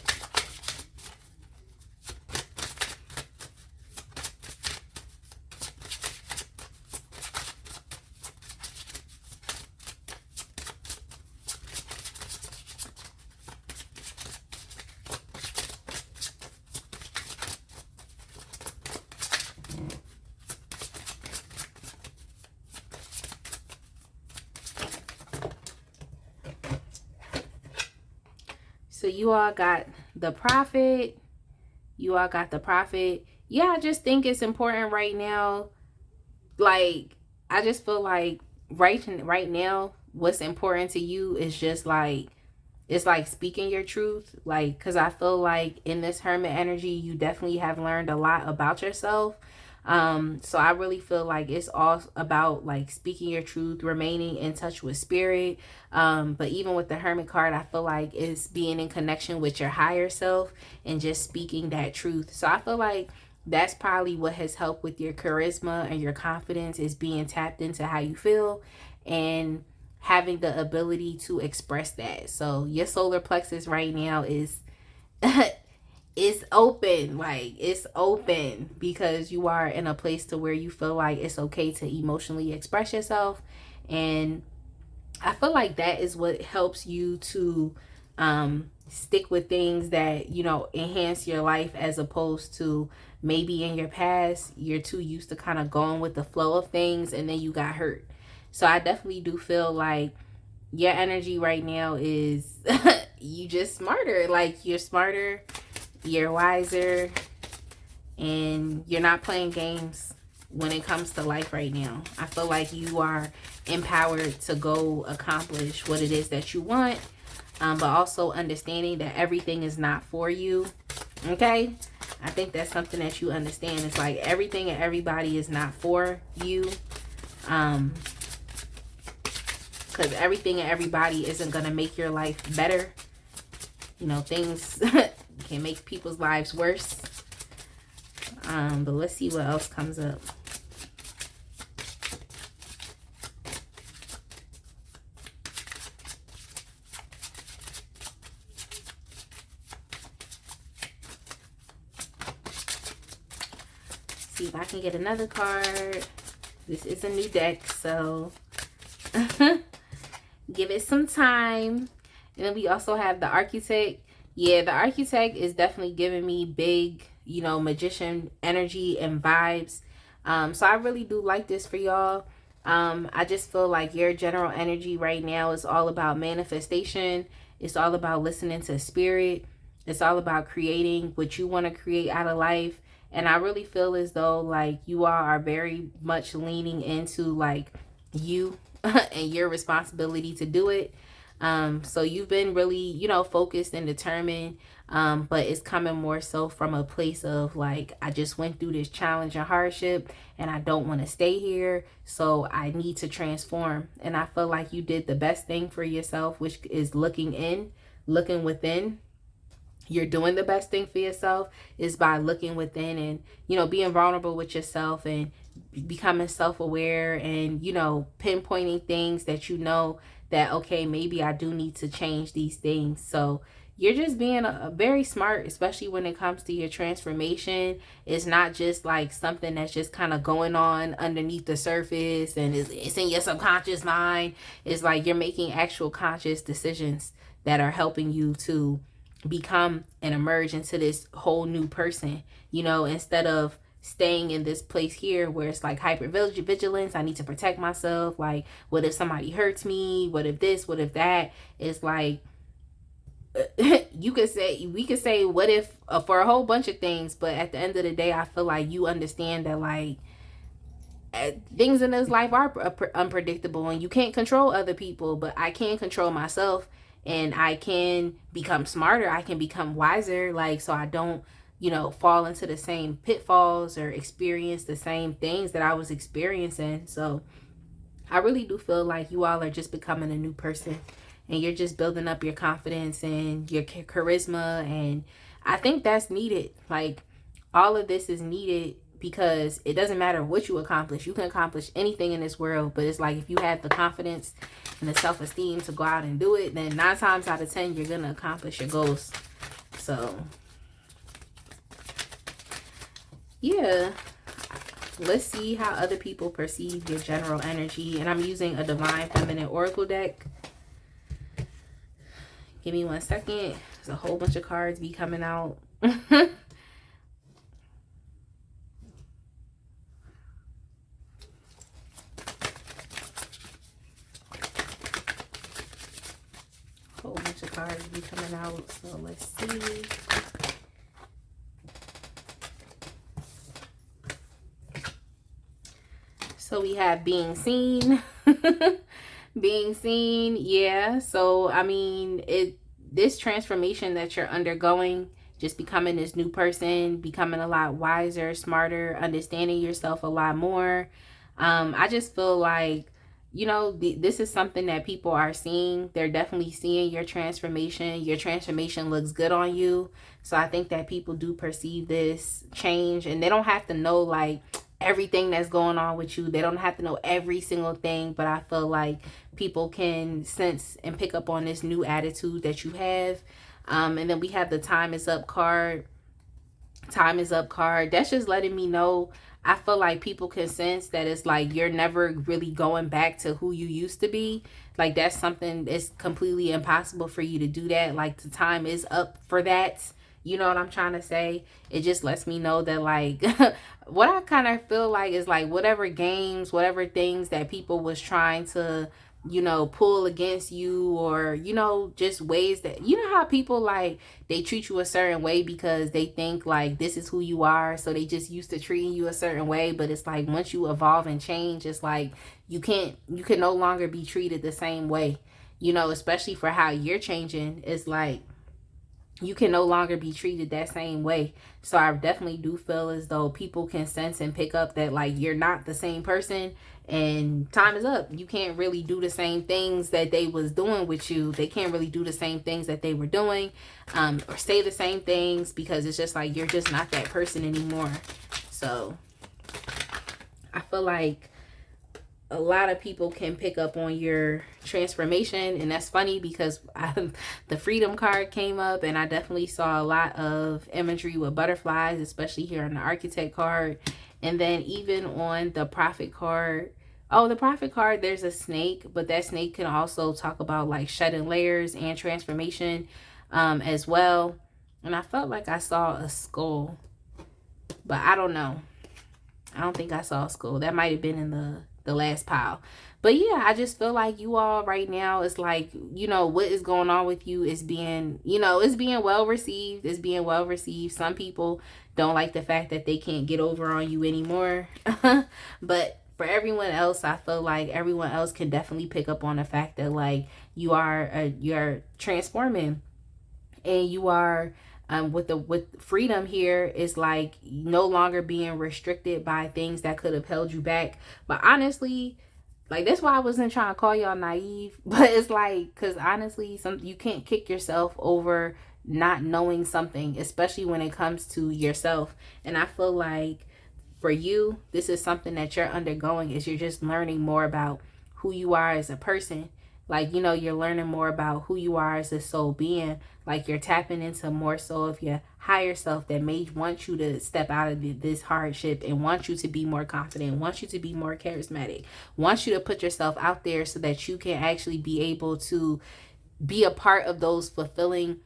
So you all got the Prophet. You all got the Prophet. Yeah, I just think it's important right now. Like, I just feel like right now, what's important to you is just like, it's like speaking your truth. Like, because I feel like in this Hermit energy, you definitely have learned a lot about yourself. So I really feel like it's all about like speaking your truth, remaining in touch with spirit. But even with the Hermit card, I feel like it's being in connection with your higher self and just speaking that truth. So I feel like that's probably what has helped with your charisma and your confidence, is being tapped into how you feel and having the ability to express that. So your solar plexus right now is it's open. Like, it's open because you are in a place to where you feel like it's okay to emotionally express yourself. And I feel like that is what helps you to stick with things that, you know, enhance your life, as opposed to maybe in your past you're too used to kind of going with the flow of things and then you got hurt. So I definitely do feel like your energy right now is you just smarter. Like, you're smarter, you're wiser, and you're not playing games when it comes to life right now. I feel like you are empowered to go accomplish what it is that you want, but also understanding that everything is not for you. Okay? I think that's something that you understand. It's like everything and everybody is not for you. Because everything and everybody isn't going to make your life better. You know, things can make people's lives worse. But let's see what else comes up. See if I can get another card. This is a new deck, so give it some time. And then we also have the Architect. Yeah, the Architect is definitely giving me big, you know, magician energy and vibes. So I really do like this for y'all. I just feel like your general energy right now is all about manifestation. It's all about listening to spirit. It's all about creating what you want to create out of life. And I really feel as though like you all are very much leaning into like you and your responsibility to do it. So you've been really, you know, focused and determined, but it's coming more so from a place of like, I just went through this challenge and hardship and I don't want to stay here, so I need to transform. And I feel like you did the best thing for yourself, which is looking within. You're doing the best thing for yourself is by looking within and, you know, being vulnerable with yourself and becoming self-aware and, you know, pinpointing things that you know that, okay, maybe I do need to change these things. So you're just being a very smart, especially when it comes to your transformation. It's not just like something that's just kind of going on underneath the surface and it's in your subconscious mind. It's like you're making actual conscious decisions that are helping you to become and emerge into this whole new person, you know, instead of staying in this place here where it's like hyper vigilance. I need to protect myself. Like, what if somebody hurts me? What if this? What if that? It's like, we could say what if for a whole bunch of things, but at the end of the day, I feel like you understand that like things in this life are unpredictable and you can't control other people, but I can control myself. and I can become smarter. I can become wiser, like, so I don't, fall into the same pitfalls or experience the same things that I was experiencing. So I really do feel like you all are just becoming a new person, and you're just building up your confidence and your charisma. And I think that's needed. Like, all of this is needed because it doesn't matter what you accomplish. You can accomplish anything in this world, but it's like if you have the confidence and the self-esteem to go out and do it, then 9 times out of 10 you're gonna accomplish your goals. So yeah, let's see how other people perceive your general energy. And I'm using a Divine Feminine Oracle deck. Give me 1 second. There's a whole bunch of cards be coming out. Whole bunch of cards be coming out. So let's see. So we have being seen. Being seen, yeah. So I mean, this transformation that you're undergoing, just becoming this new person, becoming a lot wiser, smarter, understanding yourself a lot more. I just feel like, this is something that people are seeing. They're definitely seeing your transformation. Your transformation looks good on you. So I think that people do perceive this change, and they don't have to know like everything that's going on with you. They don't have to know every single thing, but I feel like people can sense and pick up on this new attitude that you have. And then we have the time is up card. Time is up card. That's just letting me know, I feel like people can sense that it's like you're never really going back to who you used to be. Like, that's something, it's completely impossible for you to do that. Like, the time is up for that. You know what I'm trying to say? It just lets me know that, like, what I kind of feel like is like whatever games, whatever things that people was trying to, pull against you, or, just ways that, how people, like, they treat you a certain way because they think like this is who you are. So they just used to treating you a certain way. But it's like once you evolve and change, it's like you can no longer be treated the same way, especially for how you're changing. It's like you can no longer be treated that same way. So I definitely do feel as though people can sense and pick up that like you're not the same person, and time is up. You can't really do the same things that they was doing with you. They can't really do the same things that they were doing, or say the same things, because it's just like you're just not that person anymore. So I feel like a lot of people can pick up on your transformation. And that's funny because the freedom card came up, and I definitely saw a lot of imagery with butterflies, especially here on the architect card. And then even on the prophet card, the prophet card, there's a snake, but that snake can also talk about like shedding layers and transformation as well. And I felt like I saw a skull, but I don't know. I don't think I saw a skull. That might have been in the last pile. But yeah, I just feel like you all right now, it's like, what is going on with you is being, it's being well received. It's being well received. Some people don't like the fact that they can't get over on you anymore. But for everyone else, I feel like everyone else can definitely pick up on the fact that like you're transforming, and you are with freedom here is like no longer being restricted by things that could have held you back. But honestly, like, that's why I wasn't trying to call y'all naive, but it's like, because honestly, you can't kick yourself over not knowing something, especially when it comes to yourself. And I feel like for you, this is something that you're undergoing, is you're just learning more about who you are as a person. Like, you're learning more about who you are as a soul being. Like, you're tapping into more so of your higher self that may want you to step out of this hardship, and want you to be more confident, want you to be more charismatic, want you to put yourself out there so that you can actually be able to be a part of those fulfilling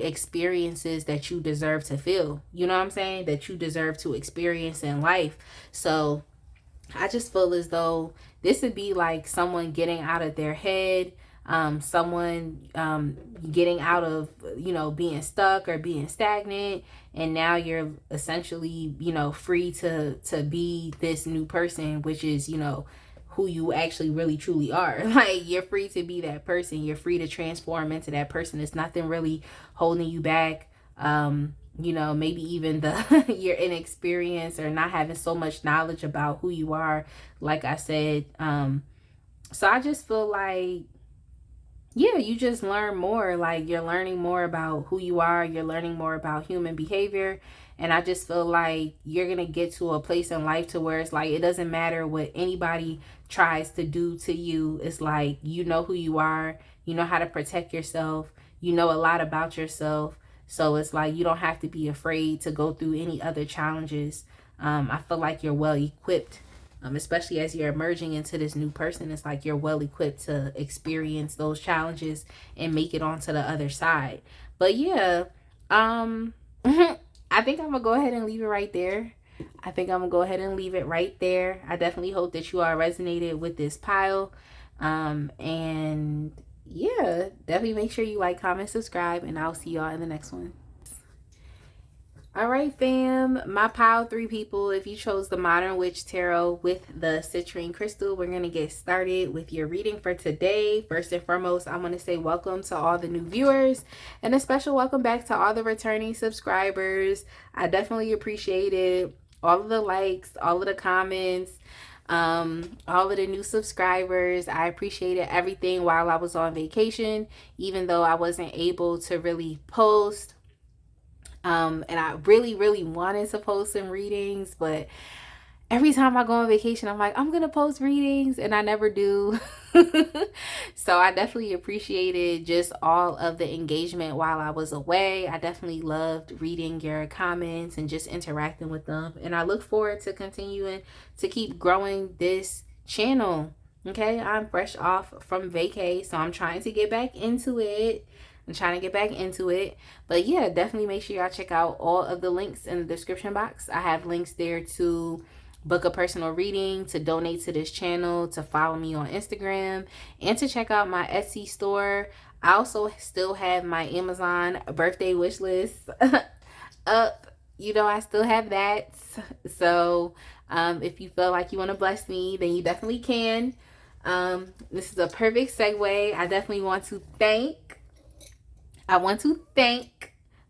experiences that you deserve to feel. You know what I'm saying? That you deserve to experience in life. So I just feel as though this would be like someone getting out of their head, someone getting out of, being stuck or being stagnant. And now you're essentially, free to be this new person, which is, who you actually really truly are. Like, you're free to be that person. You're free to transform into that person. It's nothing really holding you back. You know, maybe even the your inexperience or not having so much knowledge about who you are, like I said. So I just feel like, yeah, you just learn more. Like, you're learning more about who you are. You're learning more about human behavior. And I just feel like you're going to get to a place in life to where it's like, it doesn't matter what anybody tries to do to you. It's like, you know who you are. You know how to protect yourself. You know a lot about yourself. So it's like, you don't have to be afraid to go through any other challenges. I feel like you're well equipped. Especially as you're emerging into this new person, it's like you're well equipped to experience those challenges and make it onto the other side. But yeah, I think I'm gonna go ahead and leave it right there. I definitely hope that you all resonated with this pile. And yeah, definitely make sure you like, comment, subscribe, and I'll see y'all in the next one. All right, fam, my pile 3 people, if you chose the Modern Witch Tarot with the citrine crystal, we're going to get started with your reading for today. First and foremost, I want to say welcome to all the new viewers and a special welcome back to all the returning subscribers. I definitely appreciate it. All of the likes, all of the comments, all of the new subscribers. I appreciated everything while I was on vacation, even though I wasn't able to really post. And I really wanted to post some readings, but every time I go on vacation, I'm like, I'm gonna post readings, and I never do. So I definitely appreciated just all of the engagement while I was away. I definitely loved reading your comments and just interacting with them, and I look forward to continuing to keep growing this channel. Okay, I'm fresh off from vacay, so I'm trying to get back into it. But yeah, definitely make sure y'all check out all of the links in the description box. I have links there to book a personal reading, to donate to this channel, to follow me on Instagram, and to check out my Etsy store. I also still have my Amazon birthday wish list up. You know, I still have that. So if you feel like you want to bless me, then you definitely can. This is a perfect segue. I definitely want to thank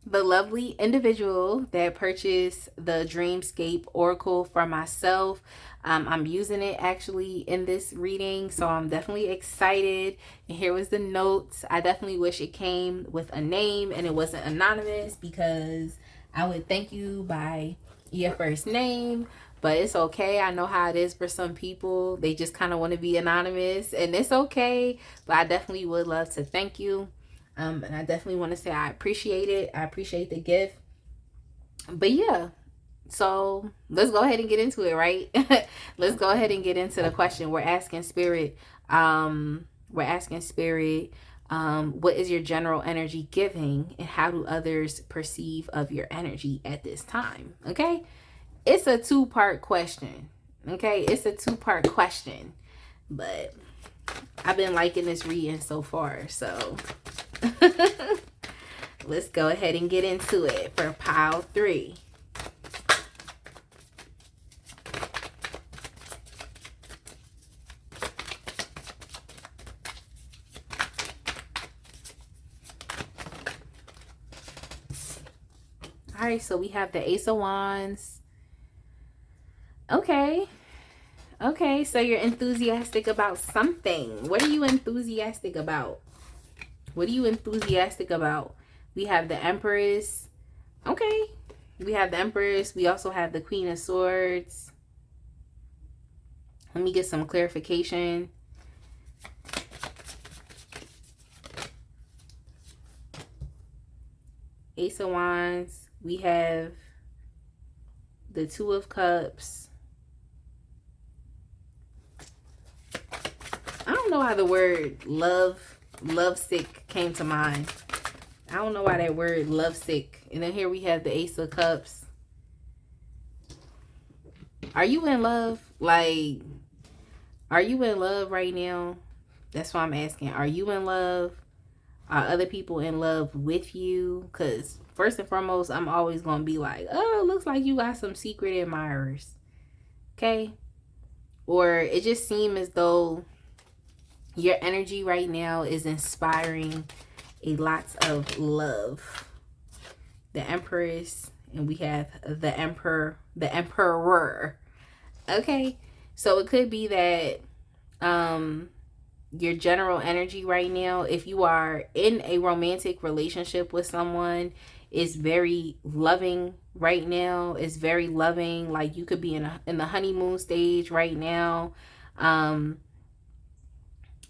the lovely individual that purchased the Dreamscape Oracle for myself. I'm using it actually in this reading, so I'm definitely excited. And here was the notes. I definitely wish it came with a name and it wasn't anonymous, because I would thank you by your first name. But it's okay. I know how it is for some people. They just kind of want to be anonymous, and it's okay. But I definitely would love to thank you. And I definitely want to say I appreciate it. I appreciate the gift. But yeah, so let's go ahead and get into it, right? Let's go ahead and get into the question. We're asking spirit, what is your general energy giving, and how do others perceive of your energy at this time? Okay, it's a 2-part question. But I've been liking this reading so far, so let's go ahead and get into it for pile 3. All right, so we have the Ace of Wands. Okay, so you're enthusiastic about something. What are you enthusiastic about? We have the Empress. Okay, we have the Empress. We also have the Queen of Swords. Let me get some clarification. Ace of Wands. We have the Two of Cups. I don't know why the word lovesick came to mind. I don't know why that word lovesick. And then here we have the Ace of Cups. Are you in love? Like, are you in love right now? That's why I'm asking. Are you in love? Are other people in love with you? Because first and foremost, I'm always going to be like, oh, looks like you got some secret admirers. Okay? or it just seems as though your energy right now is inspiring a lot of love. The Empress, and we have the Emperor. Okay, so it could be that your general energy right now, if you are in a romantic relationship with someone, is very loving right now. It's very loving. Like you could be in the honeymoon stage right now. Um,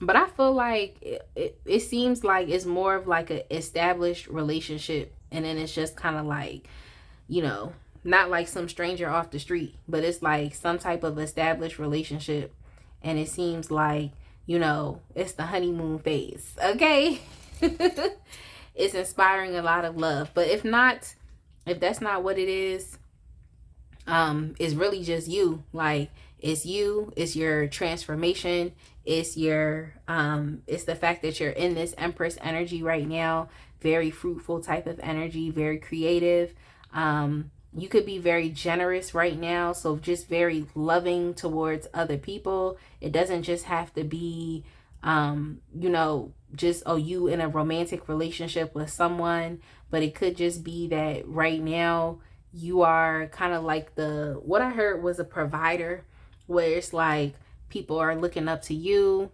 but I feel like it seems like it's more of like an established relationship, and then it's just kind of like, you know, not like some stranger off the street, but it's like some type of established relationship. And it seems like, you know, it's the honeymoon phase. Okay. It's inspiring a lot of love. But if not, if that's not what it is, it's really just you. Like it's you, it's your transformation, it's your it's the fact that you're in this Empress energy right now, very fruitful type of energy, very creative. You could be very generous right now, so just very loving towards other people. It doesn't just have to be you know, just you in a romantic relationship with someone, but it could just be that right now you are kind of like what I heard was a provider, where it's like people are looking up to you,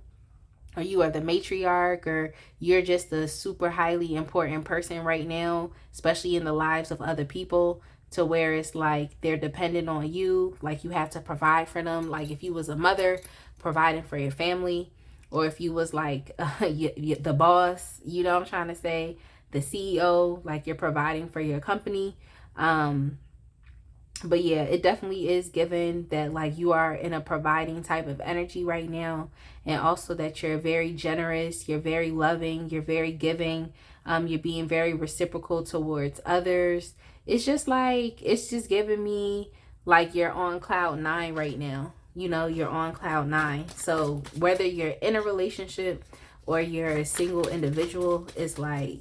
or you are the matriarch, or you're just a super highly important person right now, especially in the lives of other people, to where it's like they're dependent on you, like you have to provide for them. Like if you was a mother providing for your family, or if you was like the boss, you know what I'm trying to say, the CEO, like you're providing for your company. But yeah, it definitely is given that like you are in a providing type of energy right now, and also that you're very generous, you're very loving, you're very giving, you're being very reciprocal towards others. It's just like, it's just giving me like you're on cloud nine right now. You know, you're on cloud nine. So whether you're in a relationship or you're a single individual, it's like,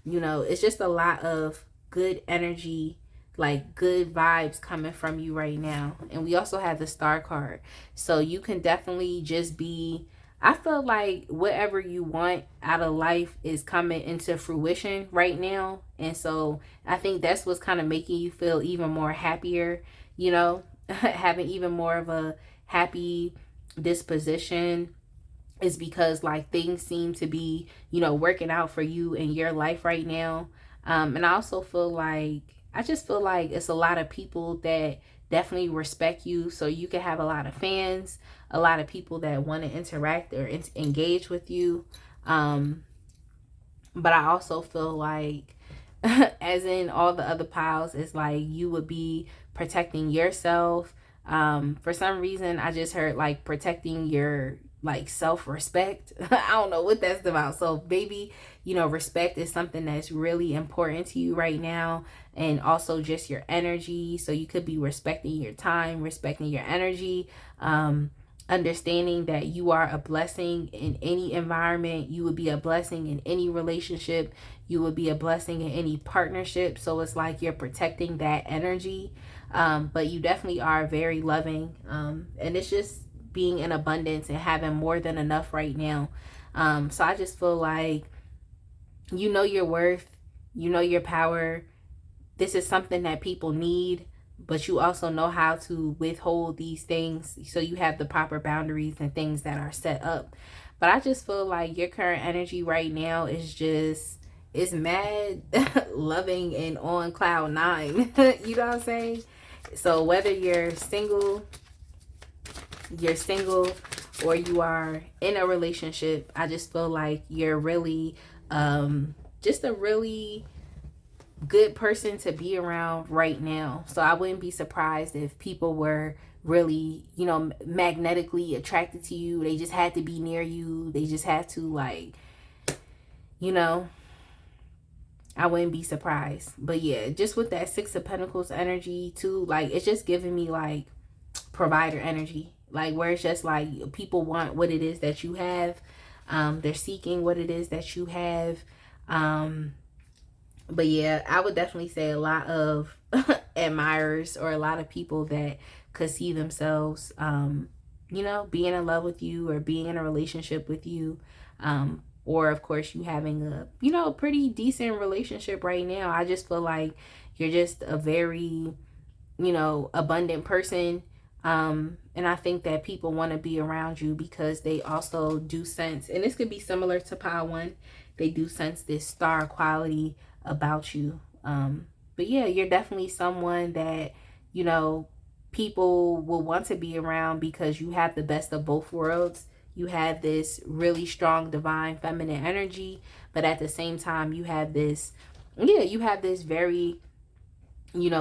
you know, it's just a lot of good energy, like good vibes coming from you right now. And we also have the star card. So you can definitely just be, I feel like whatever you want out of life is coming into fruition right now. And so I think that's what's kind of making you feel even more happier, you know, having even more of a happy disposition, is because like things seem to be, you know, working out for you in your life right now. And I also feel like, I just feel like it's a lot of people that definitely respect you, so you can have a lot of fans, a lot of people that want to interact or engage with you. But I also feel like as in all the other piles, it's like you would be protecting yourself. For some reason I just heard like protecting your like self-respect. I don't know what that's about. So maybe, you know, respect is something that's really important to you right now, and also just your energy. So you could be respecting your time, respecting your energy, understanding that you are a blessing in any environment. You would be a blessing in any relationship. You would be a blessing in any partnership. So it's like you're protecting that energy. But you definitely are very loving. And it's just being in abundance and having more than enough right now. So I just feel like you know your worth, you know your power. This is something that people need, but you also know how to withhold these things, so you have the proper boundaries and things that are set up. But I just feel like your current energy right now is just, it's mad loving and on cloud nine. You know what I'm saying? So whether you're single or you are in a relationship, I just feel like you're really just a really good person to be around right now. So I wouldn't be surprised if people were really, you know, magnetically attracted to you. They just had to be near you. They just had to, like, you know, I wouldn't be surprised. But yeah, just with that Six of Pentacles energy too, like it's just giving me like provider energy, like where it's just like people want what it is that you have. They're seeking what it is that you have. But yeah, I would definitely say a lot of admirers, or a lot of people that could see themselves being in love with you or being in a relationship with you. Or of course you having a pretty decent relationship right now. I just feel like you're just a very abundant person. And I think that people want to be around you because they also do sense, and this could be similar to pile one, they do sense this star quality about you. But yeah, you're definitely someone that, people will want to be around because you have the best of both worlds. You have this really strong divine feminine energy, but at the same time you have this very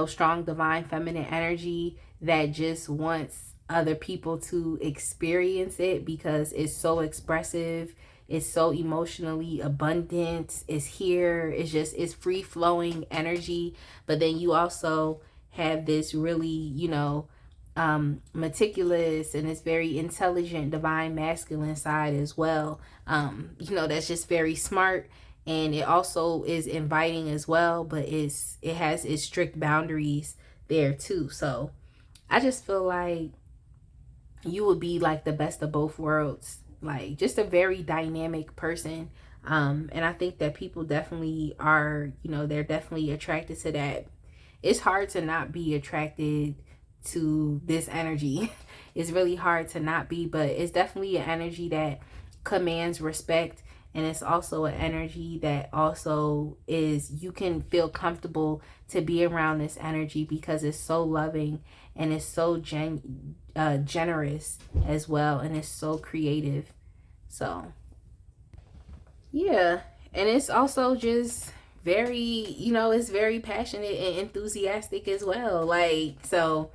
strong divine feminine energy that just wants other people to experience it because it's so expressive, it's so emotionally abundant, it's here, it's free flowing energy. But then you also have this really meticulous and it's very intelligent divine masculine side as well. That's just very smart, and it also is inviting as well, but it has its strict boundaries there too. So I just feel like you would be like the best of both worlds, like just a very dynamic person. And I think that people definitely are, they're definitely attracted to that. It's hard to not be attracted to this energy. It's really hard to not be, but it's definitely an energy that commands respect. And it's also an energy that also you can feel comfortable to be around this energy because it's so loving and it's so generous as well, and it's so creative. So yeah, and it's also just very, it's very passionate and enthusiastic as well. Like, so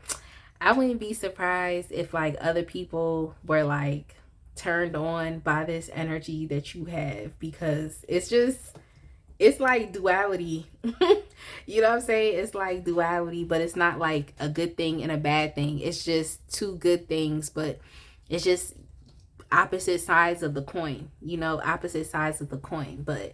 I wouldn't be surprised if like other people were like turned on by this energy that you have, because it's like duality. You know what I'm saying? It's like duality, but it's not like a good thing and a bad thing. It's just two good things, but it's just opposite sides of the coin, opposite sides of the coin. But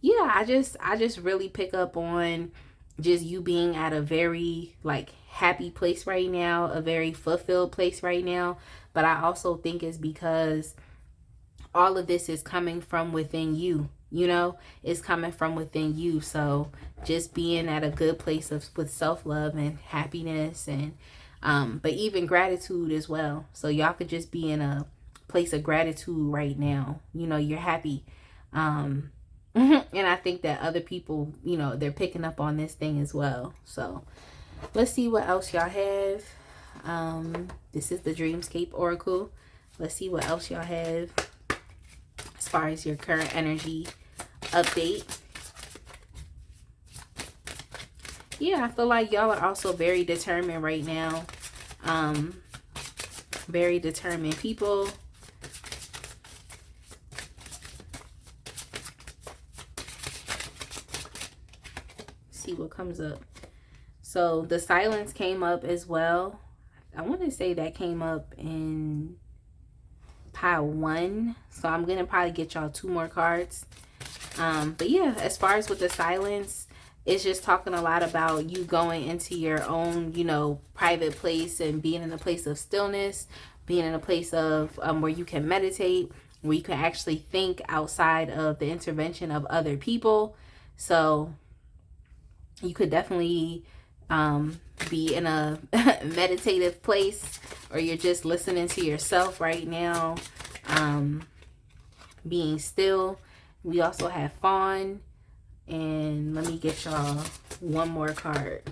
yeah, I just really pick up on just you being at a very like happy place right now, a very fulfilled place right now. But I also think it's because all of this is coming from within you. It's coming from within you. So just being at a good place with self-love and happiness, and but even gratitude as well. So y'all could just be in a place of gratitude right now. You're happy. And I think that other people, they're picking up on this thing as well. So let's see what else y'all have. This is the Dreamscape Oracle. Let's see what else y'all have as far as your current energy update. Yeah, I feel like y'all are also very determined right now. Very determined people. See what comes up. So the silence came up as well. I want to say that came up in pile one. So I'm going to probably get y'all two more cards. But yeah, as far as with the silence, it's just talking a lot about you going into your own, private place and being in a place of stillness, being in a place of where you can meditate, where you can actually think outside of the intervention of other people. So you could definitely be in a meditative place, or you're just listening to yourself right now, being still. We also have fawn, and let me get y'all one more card.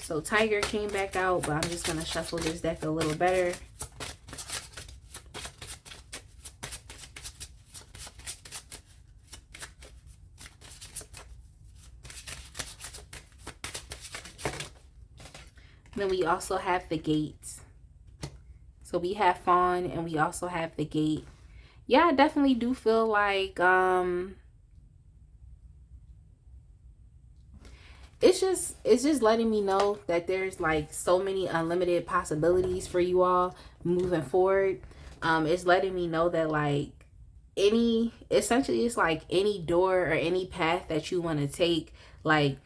So tiger came back out, but I'm just gonna shuffle this deck a little better. Then we also have the gates. So we have fawn and we also have the gate. Yeah, I definitely do feel like it's just letting me know that there's like so many unlimited possibilities for you all moving forward. It's letting me know that like essentially it's like any door or any path that you want to take, like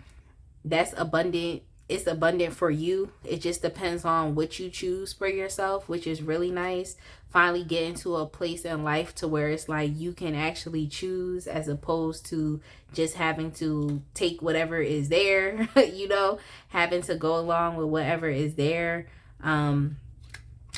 that's abundant, it's abundant for you. It just depends on what you choose for yourself, which is really nice. Finally getting to a place in life to where it's like you can actually choose, as opposed to just having to take whatever is there, you know, having to go along with whatever is there.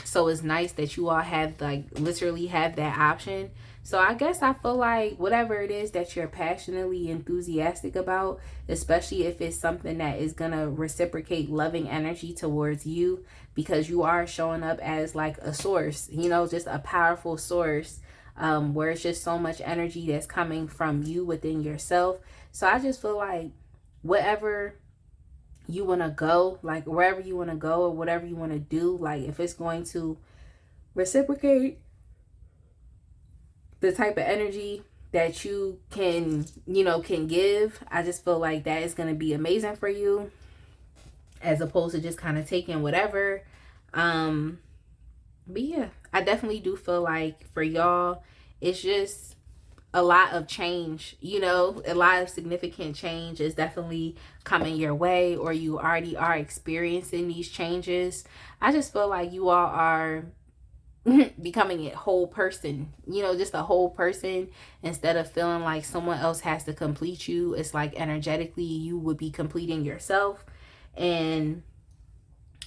So it's nice that you all have, like, literally have that option. So I guess I feel like whatever it is that you're passionately enthusiastic about, especially if it's something that is going to reciprocate loving energy towards you, because you are showing up as like a source, you know, just a powerful source, where it's just so much energy that's coming from you within yourself. So I just feel like whatever you want to go, like wherever you want to go or whatever you want to do, like if it's going to reciprocate the type of energy that you can, you know, can give, I just feel like that is going to be amazing for you, as opposed to just kind of taking whatever. But yeah, I definitely do feel like for y'all, it's just a lot of change, you know, a lot of significant change is definitely coming your way, or you already are experiencing these changes. I just feel like you all are becoming a whole person, you know, just a whole person, instead of feeling like someone else has to complete you. It's like energetically you would be completing yourself. And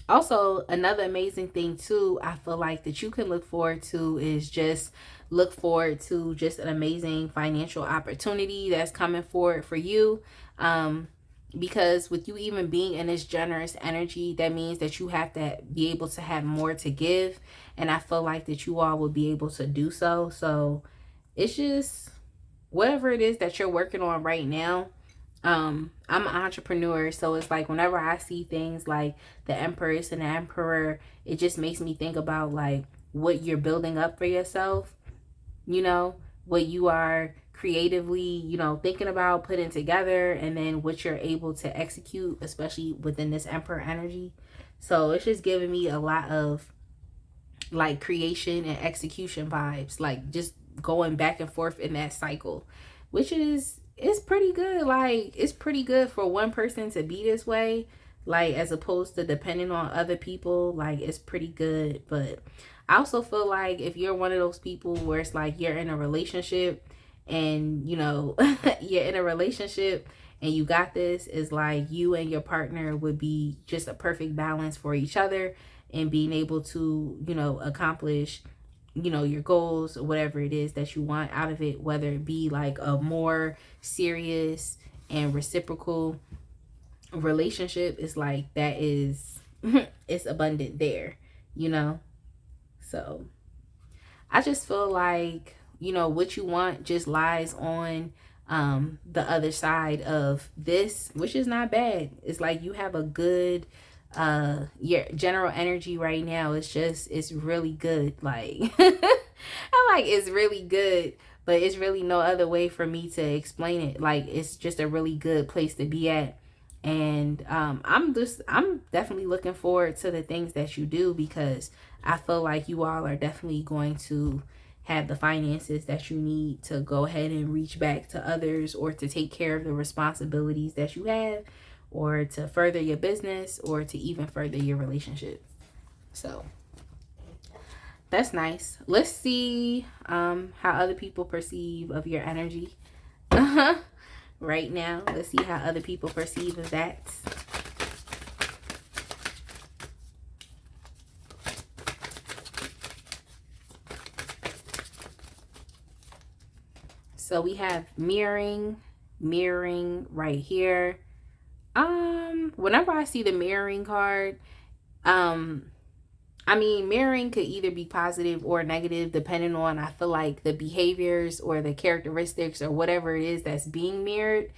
also another amazing thing too, I feel like that you can look forward to is just look forward to just an amazing financial opportunity that's coming forward for you. Because with you even being in this generous energy, that means that you have to be able to have more to give, and I feel like that you all will be able to do so. So it's just whatever it is that you're working on right now. I'm an entrepreneur, so it's like whenever I see things like the Empress and the Emperor, it just makes me think about like what you're building up for yourself, you know, what you are creatively, you know, thinking about putting together, and then what you're able to execute, especially within this Emperor energy. So it's just giving me a lot of like creation and execution vibes, like just going back and forth in that cycle, which is, it's pretty good. Like it's pretty good for one person to be this way, like as opposed to depending on other people. Like it's pretty good. But I also feel like if you're one of those people where it's like you're in a relationship and, you know, you're in a relationship and you got this, is like you and your partner would be just a perfect balance for each other, and being able to, you know, accomplish, you know, your goals or whatever it is that you want out of it, whether it be like a more serious and reciprocal relationship. Is like that is it's abundant there, you know. So I just feel like, you know, what you want just lies on the other side of this, which is not bad. It's like you have a good your general energy right now. It's just, it's really good. Like I'm like, it's really good, but it's really no other way for me to explain it. Like it's just a really good place to be at. And I'm definitely looking forward to the things that you do, because I feel like you all are definitely going to have the finances that you need to go ahead and reach back to others, or to take care of the responsibilities that you have, or to further your business, or to even further your relationship. So that's nice. Let's see how other people perceive of your energy right now. Let's see how other people perceive of that. So we have mirroring right here. Whenever I see the mirroring card, I mean, mirroring could either be positive or negative, depending on, I feel like, the behaviors or the characteristics or whatever it is that's being mirrored.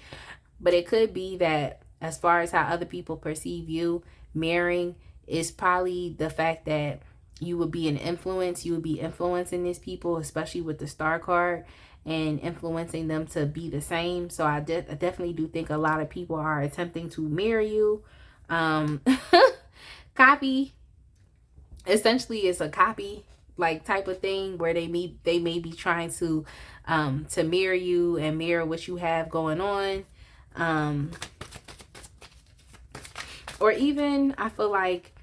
But it could be that, as far as how other people perceive you, mirroring is probably the fact that you would be an influence. You would be influencing these people, especially with the star card, and influencing them to be the same. So I definitely do think a lot of people are attempting to mirror you. Copy, essentially, it's a copy like type of thing, where they may be trying to mirror you and mirror what you have going on. or even I feel like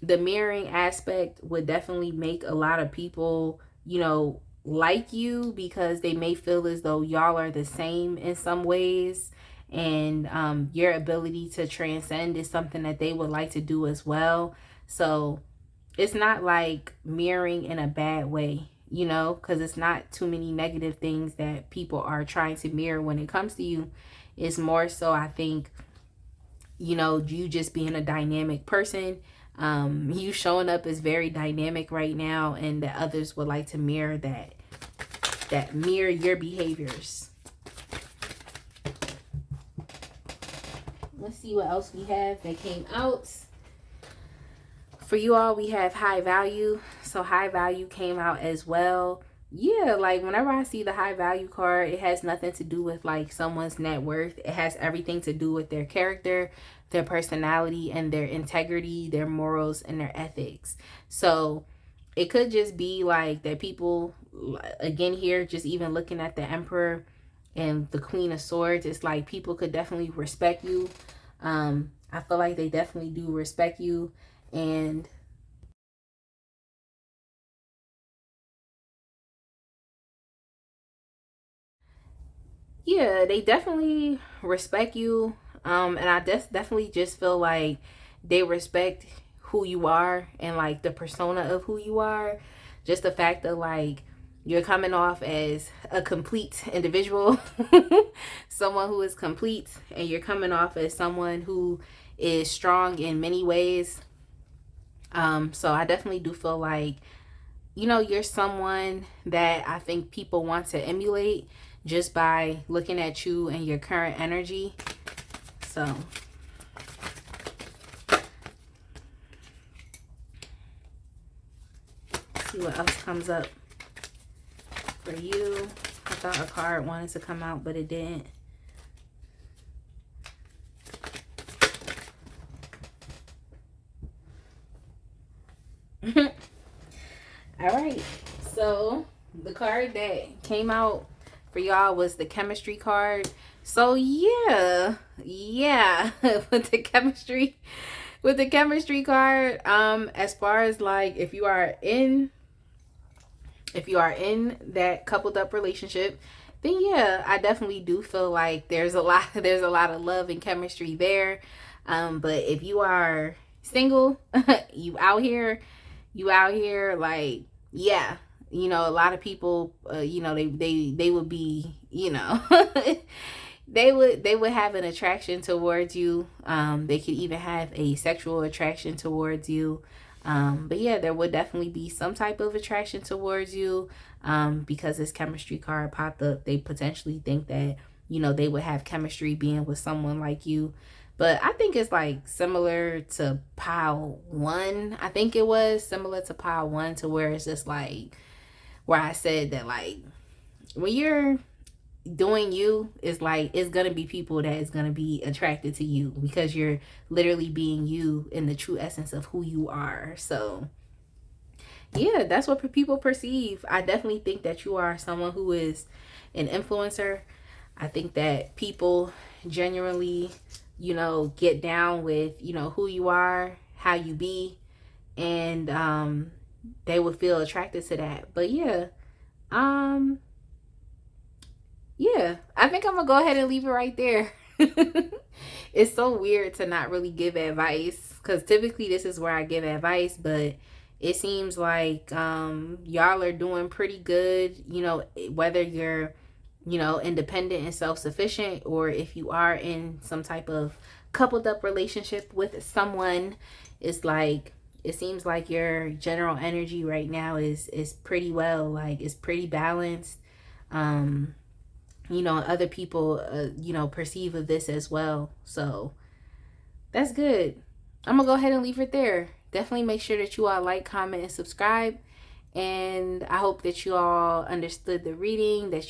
the mirroring aspect would definitely make a lot of people, like you, because they may feel as though y'all are the same in some ways, and your ability to transcend is something that they would like to do as well. So it's not like mirroring in a bad way, because it's not too many negative things that people are trying to mirror when it comes to you. It's more so, I think, you just being a dynamic person. You showing up is very dynamic right now, and that others would like to mirror that mirror your behaviors. Let's see what else we have that came out. For you all, we have high value. So high value came out as well. Yeah, like whenever I see the high value card, it has nothing to do with like someone's net worth. It has everything to do with their character, their personality, and their integrity, their morals, and their ethics. So it could just be like that people, again here, just even looking at the Emperor and the Queen of Swords, it's like people could definitely respect you. I feel like they definitely do respect you. And yeah, they definitely respect you. And I definitely just feel like they respect who you are and like the persona of who you are. Just the fact that like you're coming off as a complete individual, someone who is complete, and you're coming off as someone who is strong in many ways. So I definitely do feel like, you're someone that I think people want to emulate just by looking at you and your current energy. So let's see what else comes up for you. I thought a card wanted to come out, but it didn't. All right, so the card that came out for y'all was the chemistry card. So yeah, with the chemistry card, as far as like if you are in that coupled up relationship, then yeah, I definitely do feel like there's a lot of love and chemistry there. But if you are single, you out here like, yeah, a lot of people, they would be, they would have an attraction towards you. They could even have a sexual attraction towards you. But yeah, there would definitely be some type of attraction towards you, because this chemistry card popped up. They potentially think that, they would have chemistry being with someone like you. But I think it's like similar to pile one. I think it was similar to pile one, to where it's just like where I said that like when you're doing you, is like it's gonna be people that is gonna be attracted to you because you're literally being you in the true essence of who you are. So yeah, that's what people perceive. I definitely think that you are someone who is an influencer. I think that people genuinely, get down with, who you are, how you be, and they would feel attracted to that. But yeah, yeah, I think I'm gonna go ahead and leave it right there. It's so weird to not really give advice, because typically this is where I give advice, but it seems like y'all are doing pretty good, whether you're independent and self-sufficient, or if you are in some type of coupled up relationship with someone. It's like it seems like your general energy right now is pretty well, like it's pretty balanced. Other people perceive of this as well, so that's good. I'm gonna go ahead and leave it there. Definitely make sure that you all like, comment, and subscribe. And I hope that you all understood the reading, that you